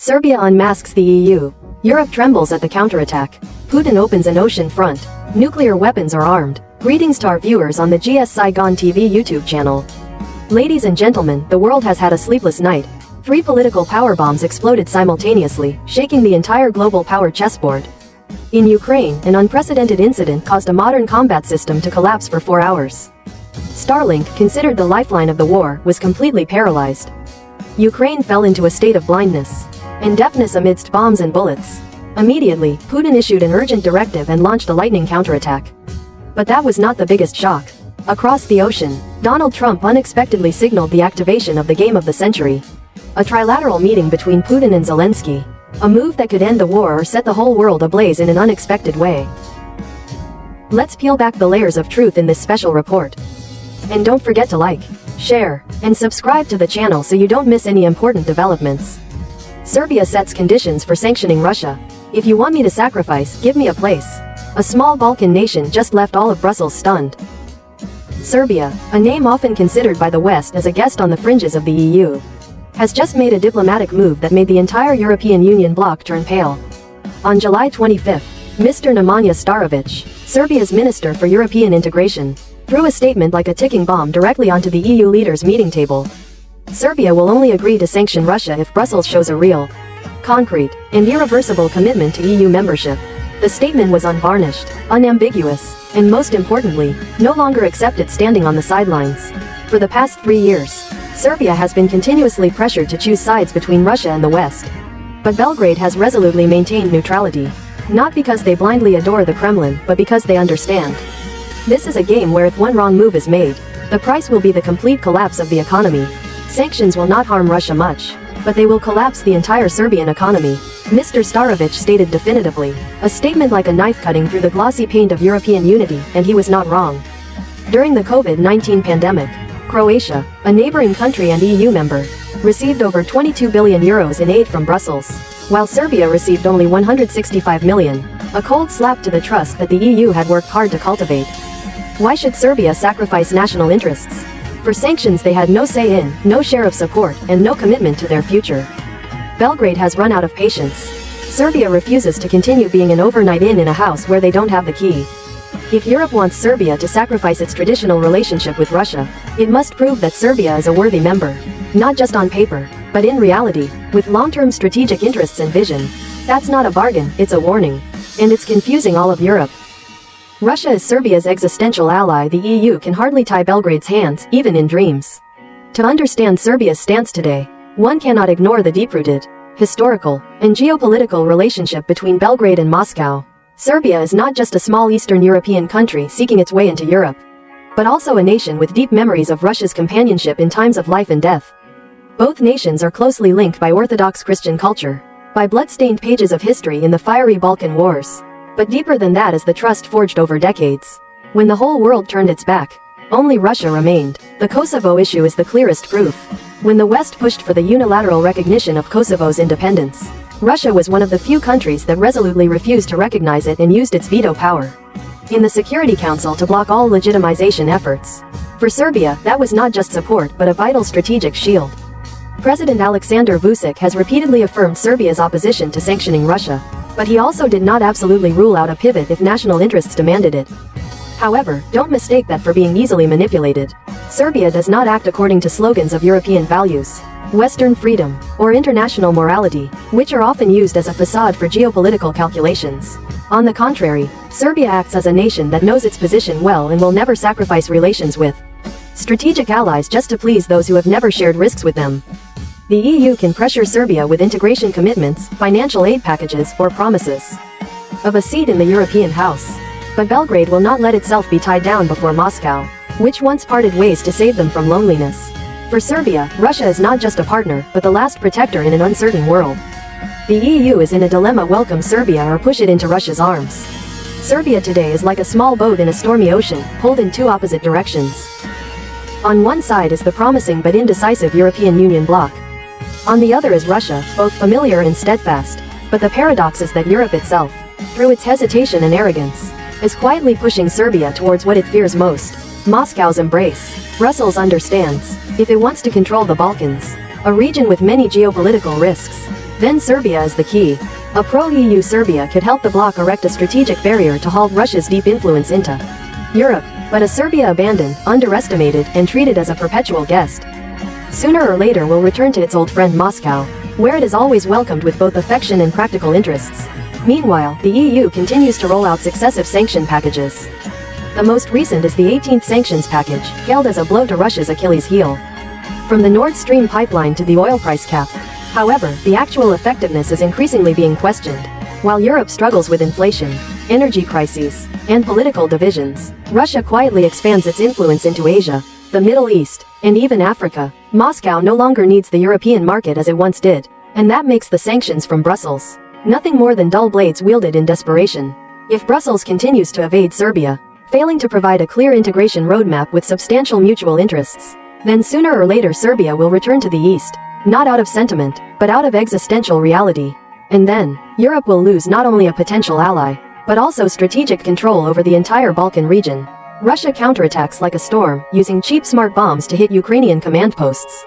Serbia unmasks the EU. Europe trembles at the counterattack. Putin opens an ocean front. Nuclear weapons are armed. Greetings to our viewers on the GS Sai Gon TV YouTube channel. Ladies and gentlemen, the world has had a sleepless night. 3 political power bombs exploded simultaneously, shaking the entire global power chessboard. In Ukraine, an unprecedented incident caused a modern combat system to collapse for 4 hours. Starlink, considered the lifeline of the war, was completely paralyzed. Ukraine fell into a state of blindness and deafness amidst bombs and bullets. Immediately, Putin issued an urgent directive and launched a lightning counterattack. But that was not the biggest shock. Across the ocean, Donald Trump unexpectedly signaled the activation of the game of the century. A trilateral meeting between Putin and Zelensky. A move that could end the war or set the whole world ablaze in an unexpected way. Let's peel back the layers of truth in this special report. And don't forget to like, share, and subscribe to the channel so you don't miss any important developments. Serbia sets conditions for sanctioning Russia. If you want me to sacrifice, give me a place. A small Balkan nation just left all of Brussels stunned. Serbia, a name often considered by the West as a guest on the fringes of the EU, has just made a diplomatic move that made the entire European Union bloc turn pale. On July 25, Mr. Nemanja Starović, Serbia's Minister for European Integration, threw a statement like a ticking bomb directly onto the EU leaders' meeting table. Serbia will only agree to sanction Russia if Brussels shows a real, concrete, and irreversible commitment to EU membership. The statement was unvarnished, unambiguous, and most importantly, no longer accepted standing on the sidelines. For the past 3 years, Serbia has been continuously pressured to choose sides between Russia and the West. But Belgrade has resolutely maintained neutrality. Not because they blindly adore the Kremlin, but because they understand. This is a game where if one wrong move is made, the price will be the complete collapse of the economy. Sanctions will not harm Russia much, but they will collapse the entire Serbian economy, Mr. Starović stated definitively, a statement like a knife cutting through the glossy paint of European unity, and he was not wrong. During the COVID-19 pandemic, Croatia, a neighboring country and EU member, received over 22 billion euros in aid from Brussels, while Serbia received only 165 million, a cold slap to the trust that the EU had worked hard to cultivate. Why should Serbia sacrifice national interests? For sanctions they had no say in, no share of support, and no commitment to their future. Belgrade has run out of patience. Serbia refuses to continue being an overnight inn in a house where they don't have the key. If Europe wants Serbia to sacrifice its traditional relationship with Russia, it must prove that Serbia is a worthy member. Not just on paper, but in reality, with long-term strategic interests and vision. That's not a bargain, it's a warning. And it's confusing all of Europe. Russia is Serbia's existential ally. The EU can hardly tie Belgrade's hands, even in dreams. To understand Serbia's stance today, one cannot ignore the deep-rooted, historical, and geopolitical relationship between Belgrade and Moscow. Serbia is not just a small Eastern European country seeking its way into Europe, but also a nation with deep memories of Russia's companionship in times of life and death. Both nations are closely linked by Orthodox Christian culture, by blood-stained pages of history in the fiery Balkan Wars. But deeper than that is the trust forged over decades. When the whole world turned its back, only Russia remained. The Kosovo issue is the clearest proof. When the West pushed for the unilateral recognition of Kosovo's independence, Russia was one of the few countries that resolutely refused to recognize it and used its veto power in the Security Council to block all legitimization efforts. For Serbia, that was not just support but a vital strategic shield. President Aleksandar Vučić has repeatedly affirmed Serbia's opposition to sanctioning Russia, but he also did not absolutely rule out a pivot if national interests demanded it. However, don't mistake that for being easily manipulated. Serbia does not act according to slogans of European values, Western freedom, or international morality, which are often used as a facade for geopolitical calculations. On the contrary, Serbia acts as a nation that knows its position well and will never sacrifice relations with strategic allies just to please those who have never shared risks with them. The EU can pressure Serbia with integration commitments, financial aid packages, or promises of a seat in the European House. But Belgrade will not let itself be tied down before Moscow, which once parted ways to save them from loneliness. For Serbia, Russia is not just a partner, but the last protector in an uncertain world. The EU is in a dilemma: welcome Serbia or push it into Russia's arms. Serbia today is like a small boat in a stormy ocean, pulled in 2 opposite directions. On one side is the promising but indecisive European Union bloc. On the other is Russia, both familiar and steadfast. But the paradox is that Europe itself, through its hesitation and arrogance, is quietly pushing Serbia towards what it fears most: Moscow's embrace. Brussels understands, if it wants to control the Balkans, a region with many geopolitical risks, Then Serbia is the key. A pro-EU Serbia could help the bloc erect a strategic barrier to halt Russia's deep influence into Europe, but a Serbia abandoned, underestimated, and treated as a perpetual guest, sooner or later will return to its old friend Moscow, where it is always welcomed with both affection and practical interests. Meanwhile, the EU continues to roll out successive sanction packages. The most recent is the 18th sanctions package, hailed as a blow to Russia's Achilles heel. From the Nord Stream pipeline to the oil price cap. However, the actual effectiveness is increasingly being questioned. While Europe struggles with inflation, energy crises, and political divisions, Russia quietly expands its influence into Asia, the Middle East, and even Africa. Moscow no longer needs the European market as it once did, and that makes the sanctions from Brussels nothing more than dull blades wielded in desperation. If Brussels continues to evade Serbia, failing to provide a clear integration roadmap with substantial mutual interests, then sooner or later Serbia will return to the East, not out of sentiment, but out of existential reality. And then, Europe will lose not only a potential ally, but also strategic control over the entire Balkan region. Russia counterattacks like a storm, using cheap smart bombs to hit Ukrainian command posts.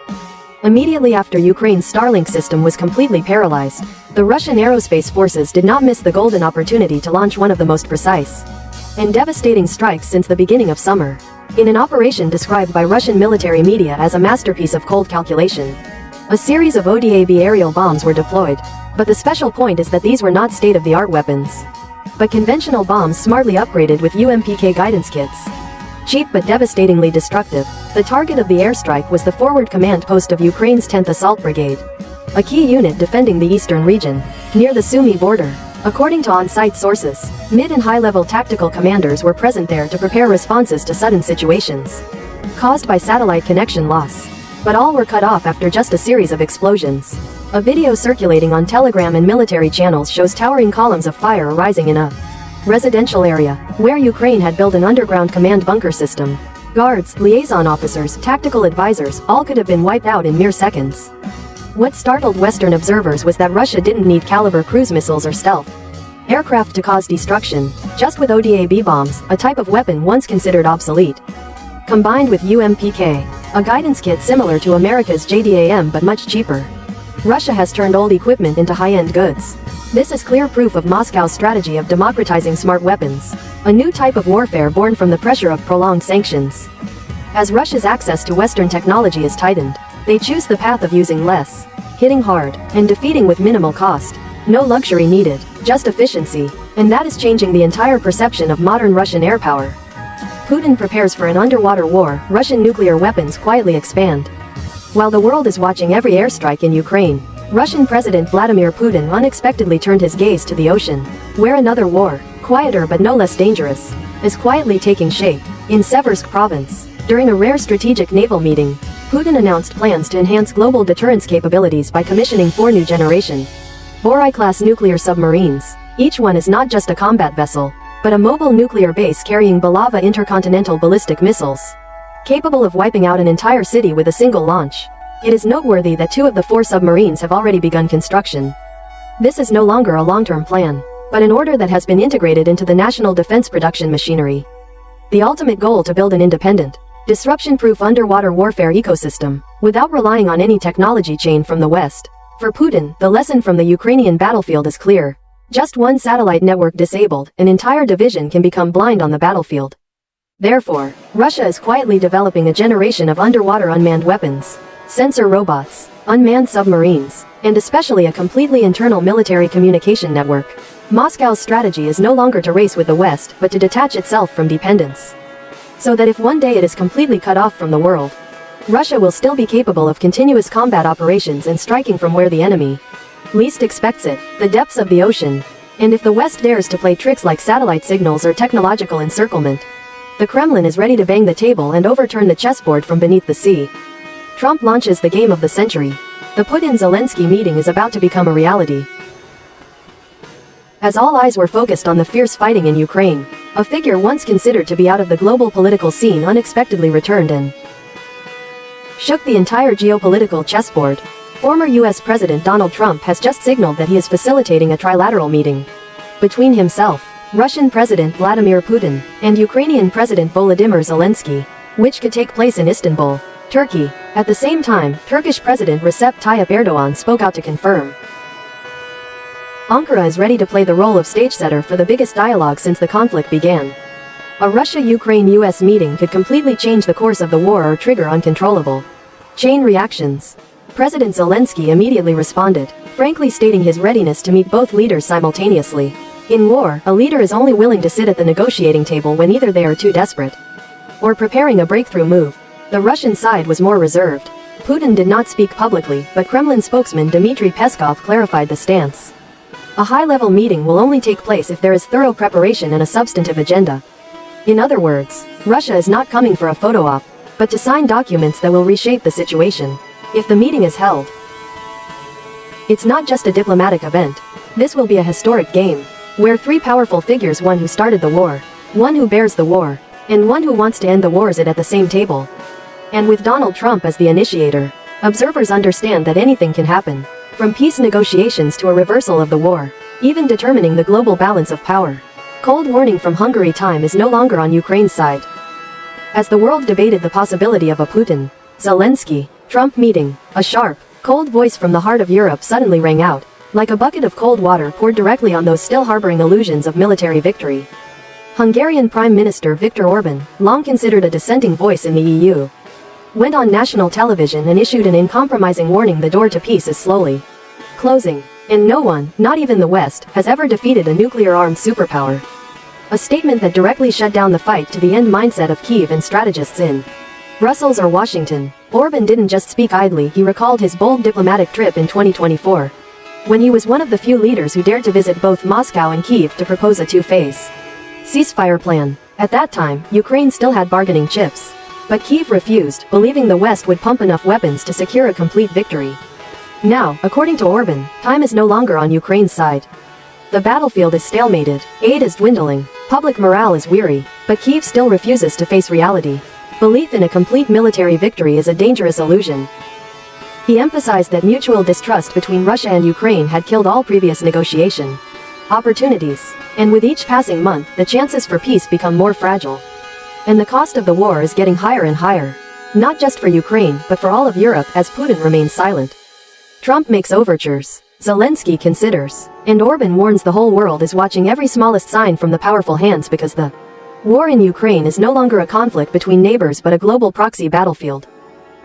Immediately after Ukraine's Starlink system was completely paralyzed, the Russian aerospace forces did not miss the golden opportunity to launch one of the most precise and devastating strikes since the beginning of summer. In an operation described by Russian military media as a masterpiece of cold calculation, a series of ODAB aerial bombs were deployed, but the special point is that these were not state-of-the-art weapons, but conventional bombs smartly upgraded with UMPK guidance kits. Cheap but devastatingly destructive, the target of the airstrike was the forward command post of Ukraine's 10th Assault Brigade, a key unit defending the eastern region, near the Sumy border. According to on-site sources, mid- and high-level tactical commanders were present there to prepare responses to sudden situations caused by satellite connection loss. But all were cut off after just a series of explosions. A video circulating on Telegram and military channels shows towering columns of fire arising in a residential area, where Ukraine had built an underground command bunker system. Guards, liaison officers, tactical advisors, all could have been wiped out in mere seconds. What startled Western observers was that Russia didn't need caliber cruise missiles or stealth aircraft to cause destruction, just with ODAB bombs, a type of weapon once considered obsolete, combined with UMPK, a guidance kit similar to America's JDAM but much cheaper. Russia has turned old equipment into high-end goods. This is clear proof of Moscow's strategy of democratizing smart weapons, a new type of warfare born from the pressure of prolonged sanctions. As Russia's access to Western technology is tightened, they choose the path of using less, hitting hard, and defeating with minimal cost. No luxury needed, just efficiency, and that is changing the entire perception of modern Russian air power. Putin prepares for an underwater war, Russian nuclear weapons quietly expand. While the world is watching every airstrike in Ukraine, Russian President Vladimir Putin unexpectedly turned his gaze to the ocean, where another war, quieter but no less dangerous, is quietly taking shape. In Seversk province, during a rare strategic naval meeting, Putin announced plans to enhance global deterrence capabilities by commissioning 4 new-generation Borai-class nuclear submarines. Each one is not just a combat vessel, but a mobile nuclear base carrying Belava intercontinental ballistic missiles, capable of wiping out an entire city with a single launch. It is noteworthy that 2 of the 4 submarines have already begun construction. This is no longer a long-term plan, but an order that has been integrated into the national defense production machinery. The ultimate goal to build an independent, disruption-proof underwater warfare ecosystem, without relying on any technology chain from the West. For Putin, the lesson from the Ukrainian battlefield is clear. Just one satellite network disabled, an entire division can become blind on the battlefield. Therefore, Russia is quietly developing a generation of underwater unmanned weapons, sensor robots, unmanned submarines, and especially a completely internal military communication network. Moscow's strategy is no longer to race with the West, but to detach itself from dependence, so that if one day it is completely cut off from the world, Russia will still be capable of continuous combat operations and striking from where the enemy least expects it, the depths of the ocean. And if the West dares to play tricks like satellite signals or technological encirclement, the Kremlin is ready to bang the table and overturn the chessboard from beneath the sea. Trump launches the game of the century. The Putin-Zelensky meeting is about to become a reality. As all eyes were focused on the fierce fighting in Ukraine, a figure once considered to be out of the global political scene unexpectedly returned and shook the entire geopolitical chessboard. Former US President Donald Trump has just signaled that he is facilitating a trilateral meeting between himself, Russian President Vladimir Putin, and Ukrainian President Volodymyr Zelensky, which could take place in Istanbul, Turkey. At the same time, Turkish President Recep Tayyip Erdogan spoke out to confirm Ankara is ready to play the role of stage setter for the biggest dialogue since the conflict began. A Russia-Ukraine-US meeting could completely change the course of the war or trigger uncontrollable chain reactions. President Zelensky immediately responded, frankly stating his readiness to meet both leaders simultaneously. In war, a leader is only willing to sit at the negotiating table when either they are too desperate or preparing a breakthrough move. The Russian side was more reserved. Putin did not speak publicly, but Kremlin spokesman Dmitry Peskov clarified the stance. A high-level meeting will only take place if there is thorough preparation and a substantive agenda. In other words, Russia is not coming for a photo op, but to sign documents that will reshape the situation. If the meeting is held, it's not just a diplomatic event. This will be a historic game, where three powerful figures, one who started the war, one who bears the war, and one who wants to end the war, sit at the same table. And with Donald Trump as the initiator, observers understand that anything can happen, from peace negotiations to a reversal of the war, even determining the global balance of power. Cold warning from Hungary: time is no longer on Ukraine's side. As the world debated the possibility of a Putin, Zelensky, Trump meeting, a sharp, cold voice from the heart of Europe suddenly rang out, like a bucket of cold water poured directly on those still harboring illusions of military victory. Hungarian Prime Minister Viktor Orban, long considered a dissenting voice in the EU, went on national television and issued an uncompromising warning: the door to peace is slowly closing, and no one, not even the West, has ever defeated a nuclear-armed superpower. A statement that directly shut down the fight to the end mindset of Kyiv and strategists in Brussels or Washington. Orban didn't just speak idly, he recalled his bold diplomatic trip in 2024, when he was one of the few leaders who dared to visit both Moscow and Kyiv to propose a two-phase ceasefire plan. At that time, Ukraine still had bargaining chips, but Kyiv refused, believing the West would pump enough weapons to secure a complete victory. Now, according to Orban, time is no longer on Ukraine's side. The battlefield is stalemated, aid is dwindling, public morale is weary, but Kyiv still refuses to face reality. Belief in a complete military victory is a dangerous illusion. He emphasized that mutual distrust between Russia and Ukraine had killed all previous negotiation opportunities, and with each passing month, the chances for peace become more fragile. And the cost of the war is getting higher and higher. Not just for Ukraine, but for all of Europe, as Putin remains silent. Trump makes overtures, Zelensky considers, and Orban warns the whole world is watching every smallest sign from the powerful hands, because the war in Ukraine is no longer a conflict between neighbors but a global proxy battlefield.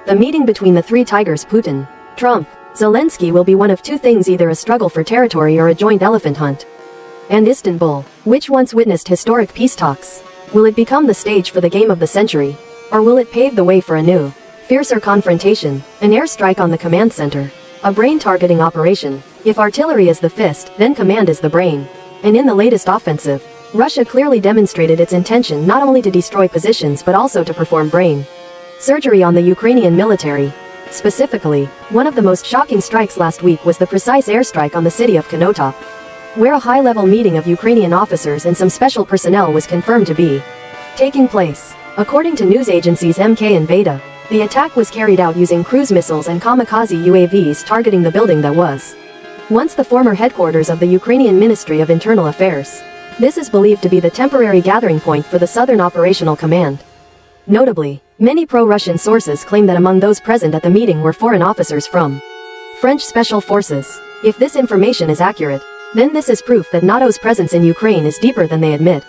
The meeting between the three tigers, Putin, Trump, Zelensky, will be one of two things: either a struggle for territory or a joint elephant hunt. And Istanbul, which once witnessed historic peace talks, will it become the stage for the game of the century? Or will it pave the way for a new, fiercer confrontation, an airstrike on the command center, a brain-targeting operation? If artillery is the fist, then command is the brain. And in the latest offensive, Russia clearly demonstrated its intention not only to destroy positions but also to perform brain surgery on the Ukrainian military. Specifically, one of the most shocking strikes last week was the precise airstrike on the city of Konotop, where a high-level meeting of Ukrainian officers and some special personnel was confirmed to be taking place. According to news agencies MK and Veda, the attack was carried out using cruise missiles and kamikaze UAVs targeting the building that was once the former headquarters of the Ukrainian Ministry of Internal Affairs. This is believed to be the temporary gathering point for the Southern Operational Command. Notably, many pro-Russian sources claim that among those present at the meeting were foreign officers from French Special Forces. If this information is accurate, then this is proof that NATO's presence in Ukraine is deeper than they admit.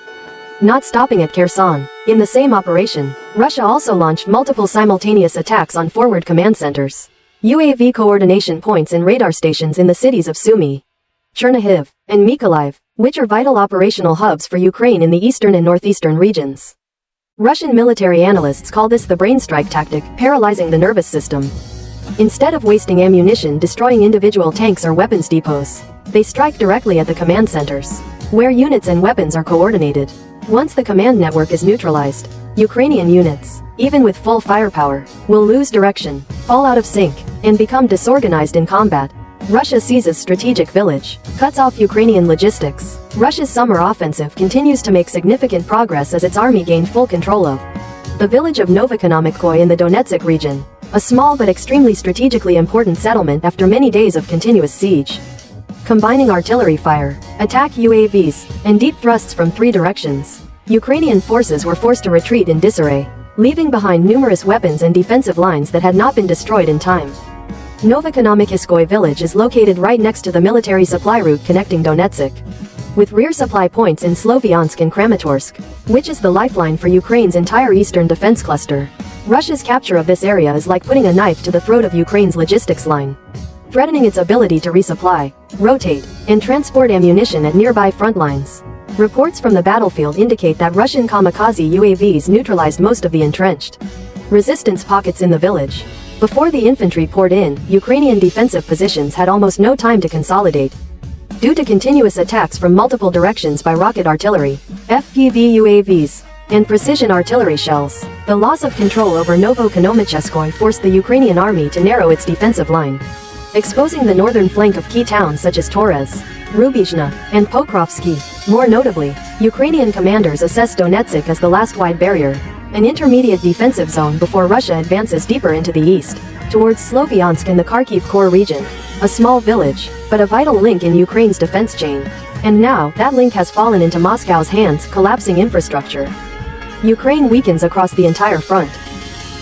Not stopping at Kherson, in the same operation, Russia also launched multiple simultaneous attacks on forward command centers, UAV coordination points and radar stations in the cities of Sumy, Chernihiv, and Mykolaiv, which are vital operational hubs for Ukraine in the eastern and northeastern regions. Russian military analysts call this the brain strike tactic, paralyzing the nervous system. Instead of wasting ammunition destroying individual tanks or weapons depots, they strike directly at the command centers, where units and weapons are coordinated. Once the command network is neutralized, Ukrainian units, even with full firepower, will lose direction, fall out of sync, and become disorganized in combat. Russia seizes strategic village, cuts off Ukrainian logistics. Russia's summer offensive continues to make significant progress as its army gained full control of the village of Novoekonomikoy in the Donetsk region, a small but extremely strategically important settlement after many days of continuous siege. Combining artillery fire, attack UAVs, and deep thrusts from three directions, Ukrainian forces were forced to retreat in disarray, leaving behind numerous weapons and defensive lines that had not been destroyed in time. Novoekonomichyskoye village is located right next to the military supply route connecting Donetsk with rear supply points in Sloviansk and Kramatorsk, which is the lifeline for Ukraine's entire eastern defense cluster. Russia's capture of this area is like putting a knife to the throat of Ukraine's logistics line, threatening its ability to resupply, rotate, and transport ammunition at nearby front lines. Reports from the battlefield indicate that Russian kamikaze UAVs neutralized most of the entrenched resistance pockets in the village. Before the infantry poured in, Ukrainian defensive positions had almost no time to consolidate. Due to continuous attacks from multiple directions by rocket artillery, FPV UAVs, and precision artillery shells, the loss of control over Novoekonomichyskoye forced the Ukrainian army to narrow its defensive line, exposing the northern flank of key towns such as Torez, Rubizhne, and Pokrovsky. More notably, Ukrainian commanders assessed Donetsk as the last wide barrier, an intermediate defensive zone before Russia advances deeper into the east, towards Sloviansk and the Kharkiv core region, a small village, but a vital link in Ukraine's defense chain. And now, that link has fallen into Moscow's hands, collapsing infrastructure. Ukraine weakens across the entire front.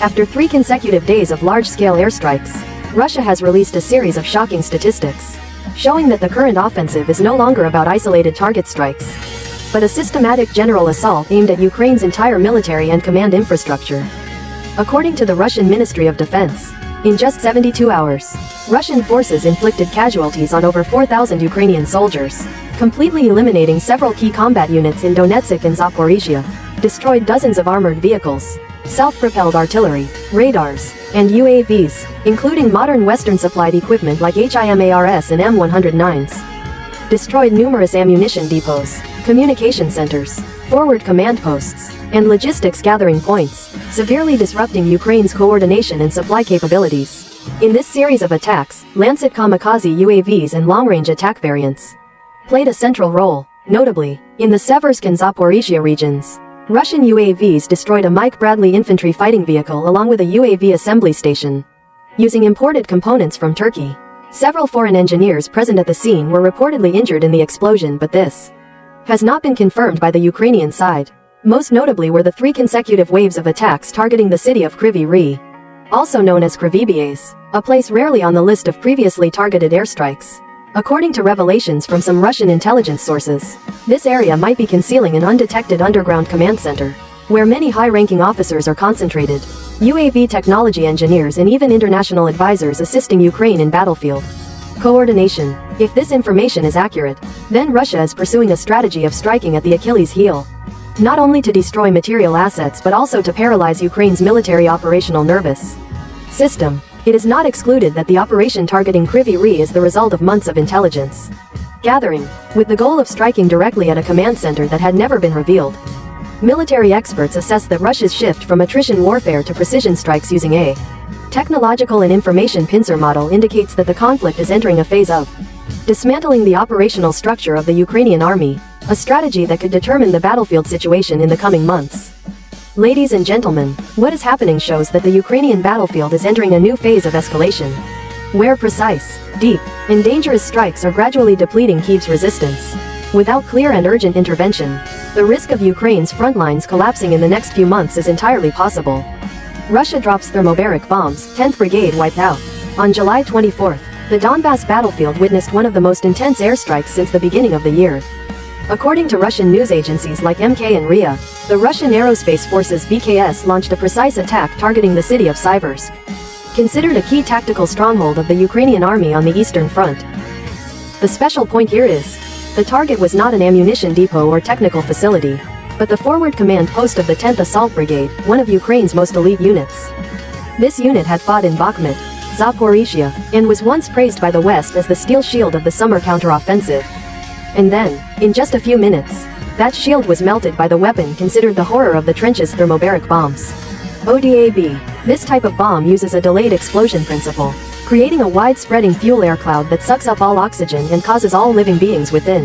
After 3 consecutive days of large-scale airstrikes, Russia has released a series of shocking statistics, showing that the current offensive is no longer about isolated target strikes, but a systematic general assault aimed at Ukraine's entire military and command infrastructure. According to the Russian Ministry of Defense, in just 72 hours, Russian forces inflicted casualties on over 4,000 Ukrainian soldiers, completely eliminating several key combat units in Donetsk and Zaporizhia, destroyed dozens of armored vehicles, self-propelled artillery, radars, and UAVs, including modern Western-supplied equipment like HIMARS and M109s, destroyed numerous ammunition depots, communication centers, forward command posts, and logistics gathering points, severely disrupting Ukraine's coordination and supply capabilities. In this series of attacks, Lancet kamikaze UAVs and long-range attack variants played a central role. Notably, in the Seversk and Zaporizhia regions, Russian UAVs destroyed a Mike Bradley infantry fighting vehicle along with a UAV assembly station, using imported components from Turkey. Several foreign engineers present at the scene were reportedly injured in the explosion, but this has not been confirmed by the Ukrainian side. Most notably were the 3 consecutive waves of attacks targeting the city of Kryvyi Rih, also known as Kryvybiaz, a place rarely on the list of previously targeted airstrikes. According to revelations from some Russian intelligence sources, this area might be concealing an undetected underground command center, where many high-ranking officers are concentrated, UAV technology engineers and even international advisors assisting Ukraine in battlefield coordination. If this information is accurate, then Russia is pursuing a strategy of striking at the Achilles heel, not only to destroy material assets but also to paralyze Ukraine's military operational nervous system. It is not excluded that the operation targeting Kryvyi Rih is the result of months of intelligence gathering, with the goal of striking directly at a command center that had never been revealed. Military experts assess that Russia's shift from attrition warfare to precision strikes using a technological and information pincer model indicates that the conflict is entering a phase of dismantling the operational structure of the Ukrainian army, a strategy that could determine the battlefield situation in the coming months. Ladies and gentlemen, what is happening shows that the Ukrainian battlefield is entering a new phase of escalation, where precise, deep, and dangerous strikes are gradually depleting Kyiv's resistance. Without clear and urgent intervention, the risk of Ukraine's front lines collapsing in the next few months is entirely possible. Russia drops thermobaric bombs, 10th Brigade wiped out. On July 24th, the Donbas battlefield witnessed one of the most intense airstrikes since the beginning of the year. According to Russian news agencies like MK and RIA, the Russian Aerospace Forces VKS launched a precise attack targeting the city of Seversk, considered a key tactical stronghold of the Ukrainian army on the eastern front. The special point here is, the target was not an ammunition depot or technical facility, but the forward command post of the 10th Assault Brigade, one of Ukraine's most elite units. This unit had fought in Bakhmut, Zaporizhia, and was once praised by the West as the steel shield of the summer counteroffensive. And then, in just a few minutes, that shield was melted by the weapon considered the horror of the trenches, thermobaric bombs. ODAB. This type of bomb uses a delayed explosion principle, creating a wide-spreading fuel air cloud that sucks up all oxygen and causes all living beings within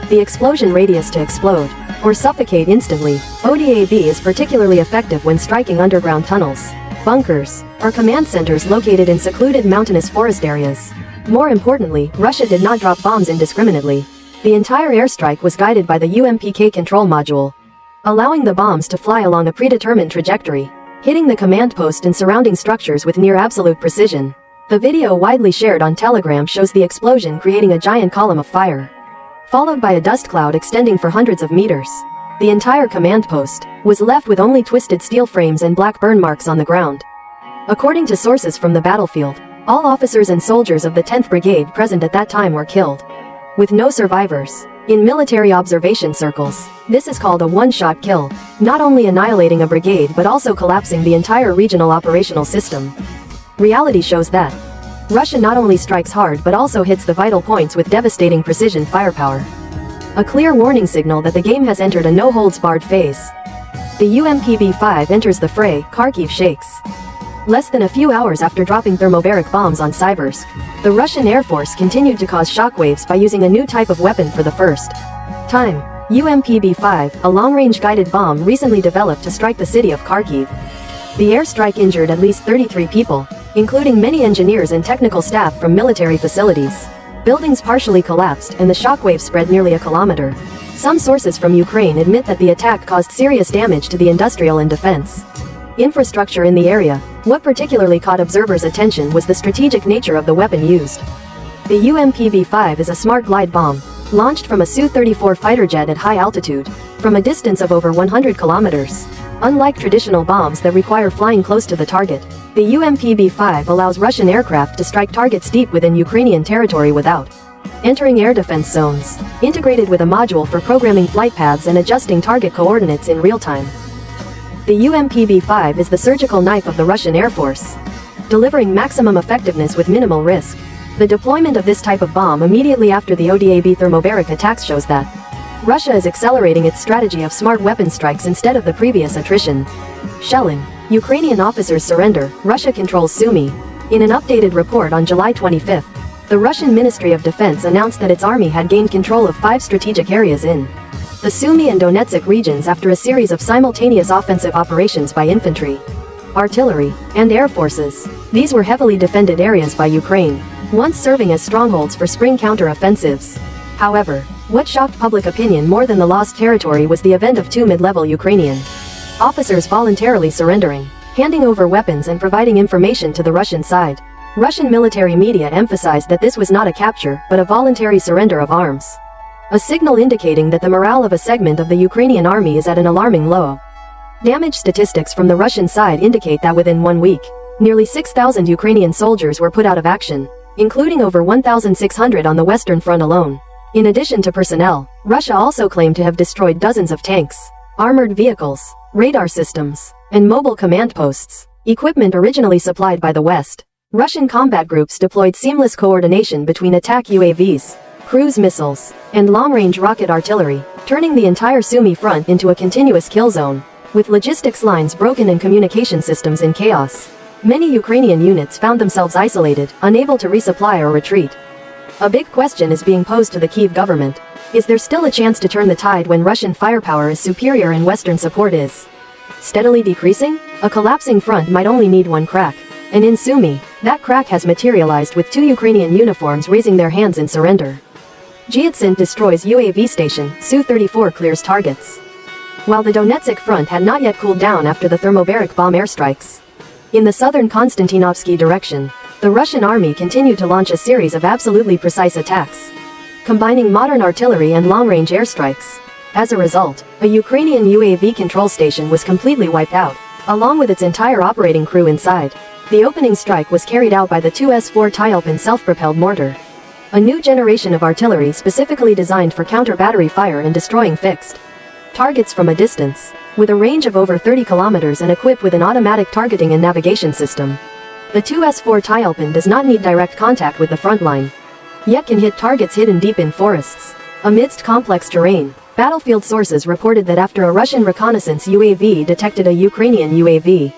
the explosion radius to explode, or suffocate instantly. ODAB is particularly effective when striking underground tunnels, bunkers, or command centers located in secluded mountainous forest areas. More importantly, Russia did not drop bombs indiscriminately. The entire airstrike was guided by the UMPK control module, allowing the bombs to fly along a predetermined trajectory, hitting the command post and surrounding structures with near absolute precision. The video widely shared on Telegram shows the explosion creating a giant column of fire, followed by a dust cloud extending for hundreds of meters. The entire command post was left with only twisted steel frames and black burn marks on the ground. According to sources from the battlefield, all officers and soldiers of the 10th Brigade present at that time were killed, with no survivors. In military observation circles, this is called a one-shot kill, not only annihilating a brigade but also collapsing the entire regional operational system. Reality shows that Russia not only strikes hard but also hits the vital points with devastating precision firepower. A clear warning signal that the game has entered a no-holds-barred phase. The UMPB-5 enters the fray, Kyiv shakes. Less than a few hours after dropping thermobaric bombs on Siversk, the Russian Air Force continued to cause shockwaves by using a new type of weapon for the first time. UMPB-5, a long-range guided bomb recently developed to strike the city of Kyiv. The airstrike injured at least 33 people, including many engineers and technical staff from military facilities. Buildings partially collapsed and the shockwave spread nearly a kilometer. Some sources from Ukraine admit that the attack caused serious damage to the industrial and defense infrastructure in the area. What particularly caught observers' attention was the strategic nature of the weapon used. The UMPB-5 is a smart glide bomb, launched from a Su-34 fighter jet at high altitude, from a distance of over 100 kilometers. Unlike traditional bombs that require flying close to the target, the UMPB-5 allows Russian aircraft to strike targets deep within Ukrainian territory without entering air defense zones, integrated with a module for programming flight paths and adjusting target coordinates in real time. The UMPB-5 is the surgical knife of the Russian Air Force, delivering maximum effectiveness with minimal risk. The deployment of this type of bomb immediately after the ODAB thermobaric attacks shows that Russia is accelerating its strategy of smart weapon strikes instead of the previous attrition. Shelling. Ukrainian officers surrender, Russia controls Sumy. In an updated report on July 25, the Russian Ministry of Defense announced that its army had gained control of 5 strategic areas in the Sumy and Donetsk regions after a series of simultaneous offensive operations by infantry, artillery, and air forces. These were heavily defended areas by Ukraine, once serving as strongholds for spring counter-offensives. However, what shocked public opinion more than the lost territory was the event of 2 mid-level Ukrainian officers voluntarily surrendering, handing over weapons and providing information to the Russian side. Russian military media emphasized that this was not a capture, but a voluntary surrender of arms. A signal indicating that the morale of a segment of the Ukrainian army is at an alarming low. Damage statistics from the Russian side indicate that within 1 week, nearly 6,000 Ukrainian soldiers were put out of action, including over 1,600 on the Western Front alone. In addition to personnel, Russia also claimed to have destroyed dozens of tanks, armored vehicles, radar systems, and mobile command posts, equipment originally supplied by the West. Russian combat groups deployed seamless coordination between attack UAVs, cruise missiles, and long-range rocket artillery, turning the entire Sumy front into a continuous kill zone, with logistics lines broken and communication systems in chaos. Many Ukrainian units found themselves isolated, unable to resupply or retreat. A big question is being posed to the Kyiv government. Is there still a chance to turn the tide when Russian firepower is superior and Western support is steadily decreasing? A collapsing front might only need one crack. And in Sumy, that crack has materialized with 2 Ukrainian uniforms raising their hands in surrender. GS destroys UAV station, Su-34 clears targets. While the Donetsk front had not yet cooled down after the thermobaric bomb airstrikes, in the southern Konstantinovsky direction, the Russian army continued to launch a series of absolutely precise attacks, combining modern artillery and long-range airstrikes. As a result, a Ukrainian UAV control station was completely wiped out, along with its entire operating crew inside. The opening strike was carried out by the 2S4 Tyalpin self-propelled mortar, a new generation of artillery specifically designed for counter-battery fire and destroying fixed targets from a distance, with a range of over 30 kilometers and equipped with an automatic targeting and navigation system. The 2S4 Tyalpin does not need direct contact with the front line, yet can hit targets hidden deep in forests. Amidst complex terrain, battlefield sources reported that after a Russian reconnaissance UAV detected a Ukrainian UAV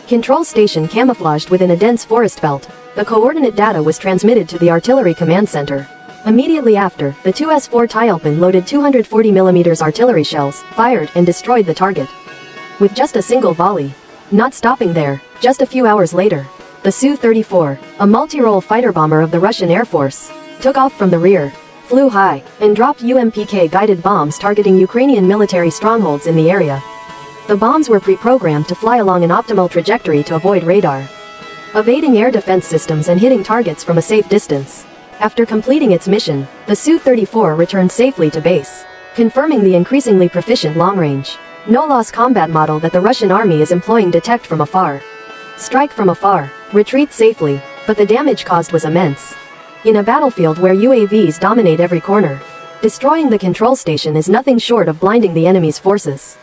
control station camouflaged within a dense forest belt, the coordinate data was transmitted to the artillery command center. Immediately after, the 2S4 Tyalpin loaded 240mm artillery shells, fired, and destroyed the target with just a single volley. Not stopping there, just a few hours later, the Su-34, a multi-role fighter bomber of the Russian Air Force, took off from the rear, flew high, and dropped UMPK-guided bombs targeting Ukrainian military strongholds in the area. The bombs were pre-programmed to fly along an optimal trajectory to avoid radar. evading air defense systems and hitting targets from a safe distance. After completing its mission, the Su-34 returned safely to base, confirming the increasingly proficient long-range, no-loss combat model that the Russian army is employing. Detect from afar, strike from afar, retreat safely, but the damage caused was immense. In a battlefield where UAVs dominate every corner, destroying the control station is nothing short of blinding the enemy's forces.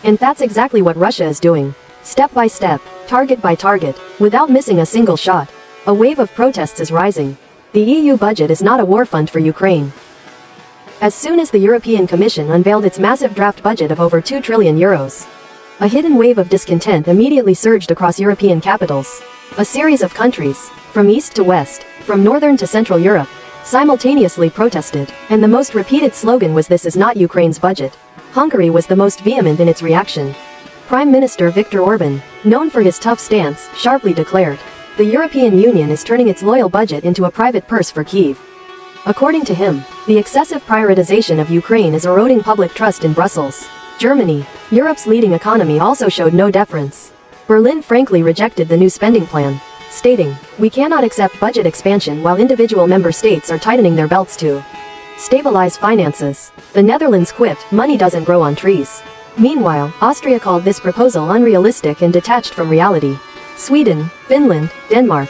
And that's exactly what Russia is doing. Step by step, target by target, without missing a single shot. A wave of protests is rising. The EU budget is not a war fund for Ukraine. As soon as the European Commission unveiled its massive draft budget of over 2 trillion euros, a hidden wave of discontent immediately surged across European capitals. A series of countries, from east to west, from northern to central Europe, simultaneously protested, and the most repeated slogan was "This is not Ukraine's budget." Hungary was the most vehement in its reaction. Prime Minister Viktor Orban, known for his tough stance, sharply declared, "The European Union is turning its loyal budget into a private purse for Kyiv." According to him, the excessive prioritization of Ukraine is eroding public trust in Brussels. Germany, Europe's leading economy, also showed no deference. Berlin frankly rejected the new spending plan, stating, "We cannot accept budget expansion while individual member states are tightening their belts to stabilize finances." The Netherlands quipped, "Money doesn't grow on trees." Meanwhile, Austria called this proposal unrealistic and detached from reality. Sweden, Finland, Denmark.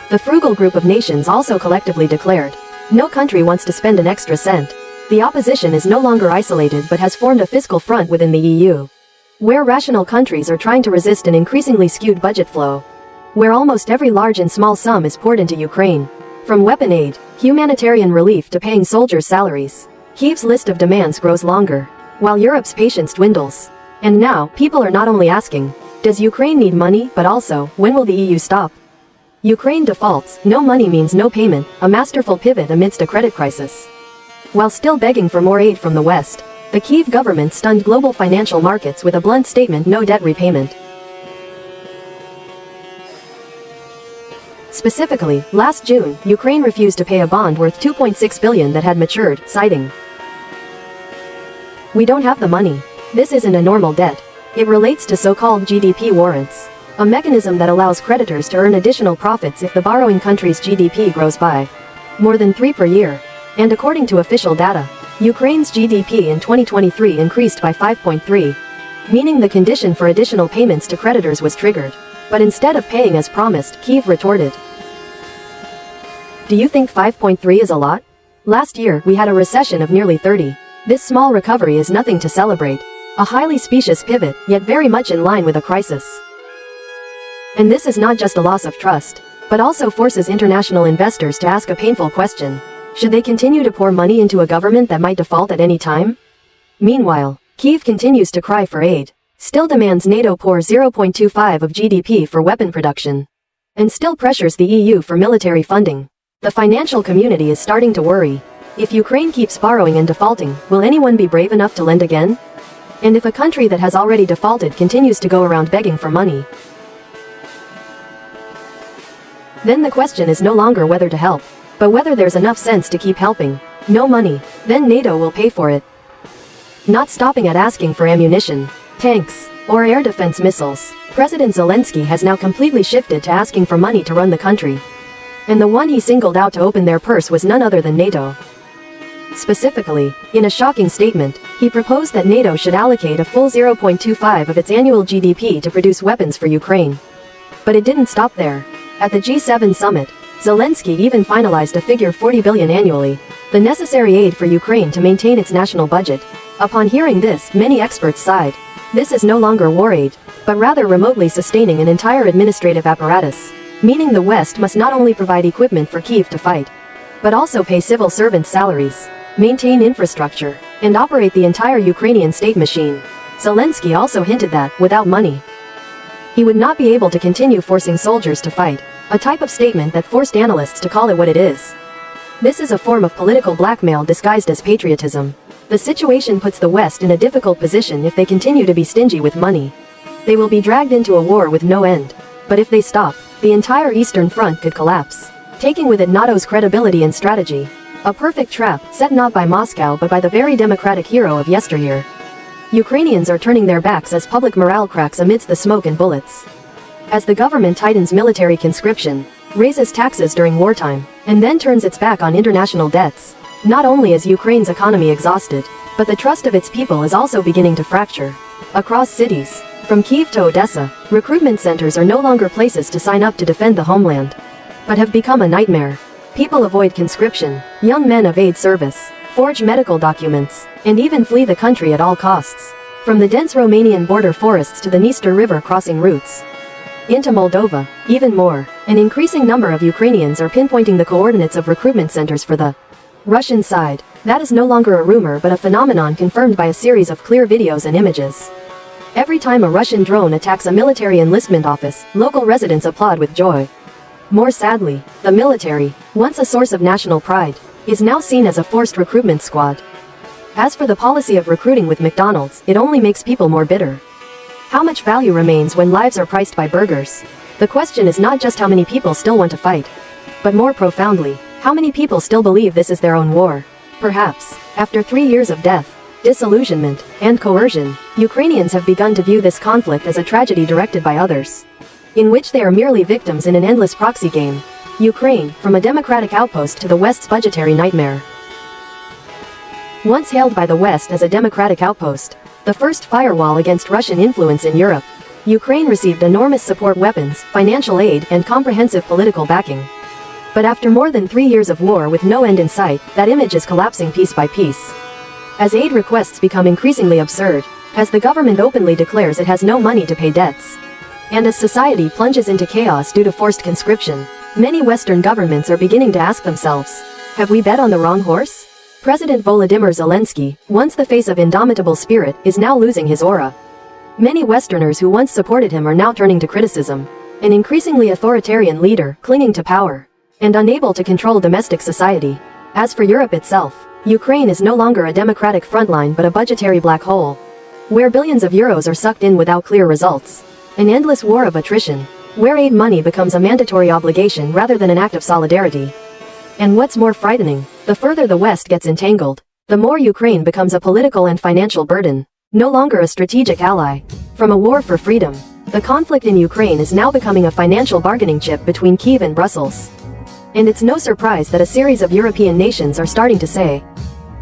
The frugal group of nations also collectively declared, "No country wants to spend an extra cent." The opposition is no longer isolated but has formed a fiscal front within the EU, where rational countries are trying to resist an increasingly skewed budget flow, where almost every large and small sum is poured into Ukraine. From weapon aid, humanitarian relief to paying soldiers' salaries, Kyiv's list of demands grows longer, while Europe's patience dwindles. And now, people are not only asking, does Ukraine need money, but also, when will the EU stop? Ukraine defaults, no money means no payment, a masterful pivot amidst a credit crisis. While still begging for more aid from the West, the Kyiv government stunned global financial markets with a blunt statement: no debt repayment. Specifically, last June, Ukraine refused to pay a bond worth $2.6 billion that had matured, citing, "We don't have the money. This isn't a normal debt. It relates to so-called GDP warrants, a mechanism that allows creditors to earn additional profits if the borrowing country's GDP grows by more than 3 per year." And according to official data, Ukraine's GDP in 2023 increased by 5.3, meaning the condition for additional payments to creditors was triggered. But instead of paying as promised, Kyiv retorted, "Do you think 5.3 is a lot? Last year, we had a recession of nearly 30. This small recovery is nothing to celebrate. A highly specious pivot, yet very much in line with a crisis." And this is not just a loss of trust, but also forces international investors to ask a painful question. Should they continue to pour money into a government that might default at any time? Meanwhile, Kyiv continues to cry for aid, still demands NATO pour 0.25 of GDP for weapon production, and still pressures the EU for military funding. The financial community is starting to worry. If Ukraine keeps borrowing and defaulting, will anyone be brave enough to lend again? And if a country that has already defaulted continues to go around begging for money, then the question is no longer whether to help, but whether there's enough sense to keep helping. No money, then NATO will pay for it. Not stopping at asking for ammunition, tanks, or air defense missiles, President Zelensky has now completely shifted to asking for money to run the country. And the one he singled out to open their purse was none other than NATO. Specifically, in a shocking statement, he proposed that NATO should allocate a full 0.25 of its annual GDP to produce weapons for Ukraine. But it didn't stop there. At the G7 summit, Zelensky even finalized a figure 40 billion annually, the necessary aid for Ukraine to maintain its national budget. Upon hearing this, many experts sighed. This is no longer war aid, but rather remotely sustaining an entire administrative apparatus, meaning the West must not only provide equipment for Kyiv to fight, but also pay civil servants' salaries, maintain infrastructure, and operate the entire Ukrainian state machine. Zelensky also hinted that, without money, he would not be able to continue forcing soldiers to fight, a type of statement that forced analysts to call it what it is. This is a form of political blackmail disguised as patriotism. The situation puts the West in a difficult position if they continue to be stingy with money. They will be dragged into a war with no end. But if they stop, the entire Eastern Front could collapse, taking with it NATO's credibility and strategy. A perfect trap, set not by Moscow but by the very democratic hero of yesteryear. Ukrainians are turning their backs as public morale cracks amidst the smoke and bullets. As the government tightens military conscription, raises taxes during wartime, and then turns its back on international debts, not only is Ukraine's economy exhausted, but the trust of its people is also beginning to fracture. Across cities, from Kyiv to Odessa, recruitment centers are no longer places to sign up to defend the homeland, but have become a nightmare. People avoid conscription, young men evade service, forge medical documents, and even flee the country at all costs. From the dense Romanian border forests to the Dniester River crossing routes into Moldova, even more, an increasing number of Ukrainians are pinpointing the coordinates of recruitment centers for the Russian side. That is no longer a rumor but a phenomenon confirmed by a series of clear videos and images. Every time a Russian drone attacks a military enlistment office, local residents applaud with joy. More sadly, the military, once a source of national pride, is now seen as a forced recruitment squad. As for the policy of recruiting with McDonald's, it only makes people more bitter. How much value remains when lives are priced by burgers? The question is not just how many people still want to fight, but more profoundly, how many people still believe this is their own war? Perhaps, after 3 years of death, disillusionment, and coercion, Ukrainians have begun to view this conflict as a tragedy directed by others, in which they are merely victims in an endless proxy game. Ukraine, from a democratic outpost to the West's budgetary nightmare. Once hailed by the West as a democratic outpost, the first firewall against Russian influence in Europe, Ukraine received enormous support weapons, financial aid, and comprehensive political backing. But after more than 3 years of war with no end in sight, that image is collapsing piece by piece. As aid requests become increasingly absurd, as the government openly declares it has no money to pay debts, and as society plunges into chaos due to forced conscription, many Western governments are beginning to ask themselves, have we bet on the wrong horse? President Volodymyr Zelensky, once the face of indomitable spirit, is now losing his aura. Many Westerners who once supported him are now turning to criticism. An increasingly authoritarian leader, clinging to power, and unable to control domestic society. As for Europe itself, Ukraine is no longer a democratic frontline but a budgetary black hole, where billions of euros are sucked in without clear results. An endless war of attrition, where aid money becomes a mandatory obligation rather than an act of solidarity. And what's more frightening, the further the West gets entangled, the more Ukraine becomes a political and financial burden, no longer a strategic ally. From a war for freedom, the conflict in Ukraine is now becoming a financial bargaining chip between Kyiv and Brussels. And it's no surprise that a series of European nations are starting to say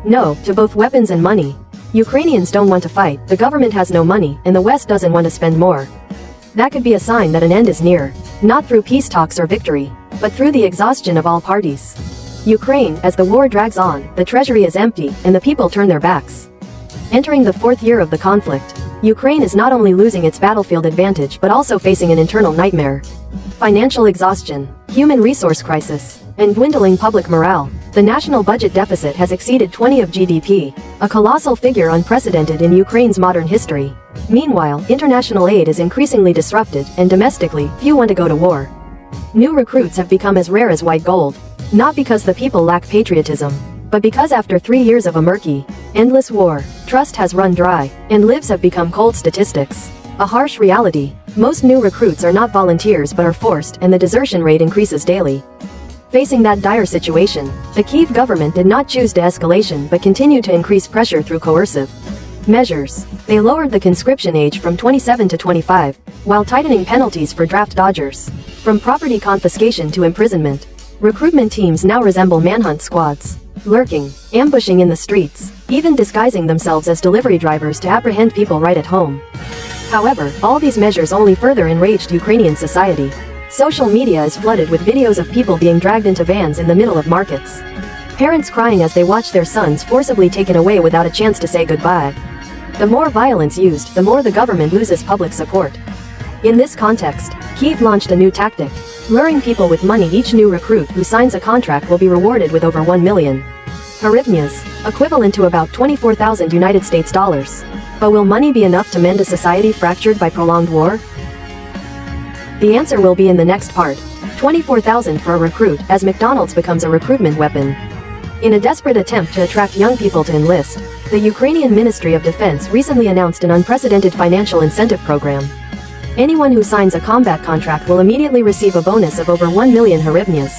no to both weapons and money. Ukrainians don't want to fight, the government has no money, and the West doesn't want to spend more. That could be a sign that an end is near, not through peace talks or victory, but through the exhaustion of all parties. Ukraine, as the war drags on, the treasury is empty, and the people turn their backs. Entering the 4th year of the conflict, Ukraine is not only losing its battlefield advantage but also facing an internal nightmare. Financial exhaustion, human resource crisis, and dwindling public morale. The national budget deficit has exceeded 20% of GDP, a colossal figure unprecedented in Ukraine's modern history. Meanwhile, international aid is increasingly disrupted, and domestically, few want to go to war. New recruits have become as rare as white gold, not because the people lack patriotism, but because after 3 years of a murky, endless war, trust has run dry, and lives have become cold statistics. A harsh reality, most new recruits are not volunteers but are forced, and the desertion rate increases daily. Facing that dire situation, the Kyiv government did not choose de-escalation but continued to increase pressure through coercive measures. They lowered the conscription age from 27 to 25, while tightening penalties for draft dodgers. From property confiscation to imprisonment, recruitment teams now resemble manhunt squads, lurking, ambushing in the streets, even disguising themselves as delivery drivers to apprehend people right at home. However, all these measures only further enraged Ukrainian society. Social media is flooded with videos of people being dragged into vans in the middle of markets. Parents crying as they watch their sons forcibly taken away without a chance to say goodbye. The more violence used, the more the government loses public support. In this context, Kyiv launched a new tactic, luring people with money. Each new recruit who signs a contract will be rewarded with over 1 million hryvnias, equivalent to about $24,000 United States dollars. But will money be enough to mend a society fractured by prolonged war? The answer will be in the next part. 24,000 for a recruit, as McDonald's becomes a recruitment weapon. In a desperate attempt to attract young people to enlist, the Ukrainian Ministry of Defense recently announced an unprecedented financial incentive program. Anyone who signs a combat contract will immediately receive a bonus of over 1 million hryvnias,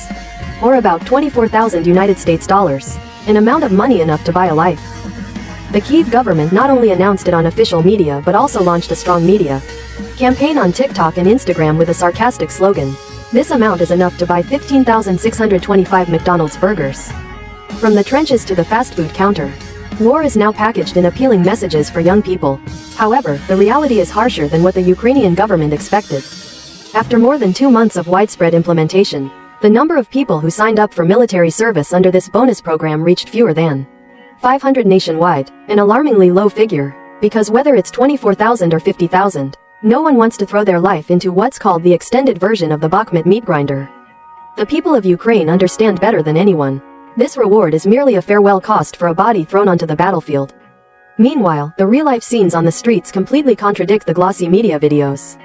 or about $24,000 United States dollars, an amount of money enough to buy a life. The Kyiv government not only announced it on official media but also launched a strong media campaign on TikTok and Instagram with a sarcastic slogan. This amount is enough to buy 15,625 McDonald's burgers. From the trenches to the fast food counter, war is now packaged in appealing messages for young people. However, the reality is harsher than what the Ukrainian government expected. After more than 2 months of widespread implementation, the number of people who signed up for military service under this bonus program reached fewer than 500 nationwide, an alarmingly low figure, because whether it's 24,000 or 50,000, no one wants to throw their life into what's called the extended version of the Bakhmut meat grinder. The people of Ukraine understand better than anyone. This reward is merely a farewell cost for a body thrown onto the battlefield. Meanwhile, the real-life scenes on the streets completely contradict the glossy media videos.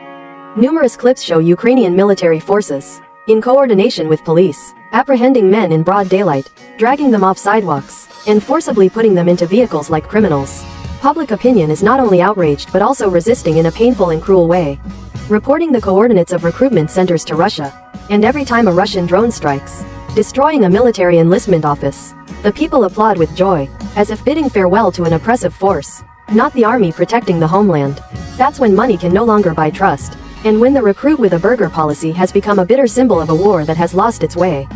Numerous clips show Ukrainian military forces, in coordination with police, apprehending men in broad daylight, dragging them off sidewalks, and forcibly putting them into vehicles like criminals. Public opinion is not only outraged but also resisting in a painful and cruel way, reporting the coordinates of recruitment centers to Russia, and every time a Russian drone strikes, destroying a military enlistment office, the people applaud with joy, as if bidding farewell to an oppressive force, not the army protecting the homeland. That's when money can no longer buy trust, and when the recruit with a burger policy has become a bitter symbol of a war that has lost its way.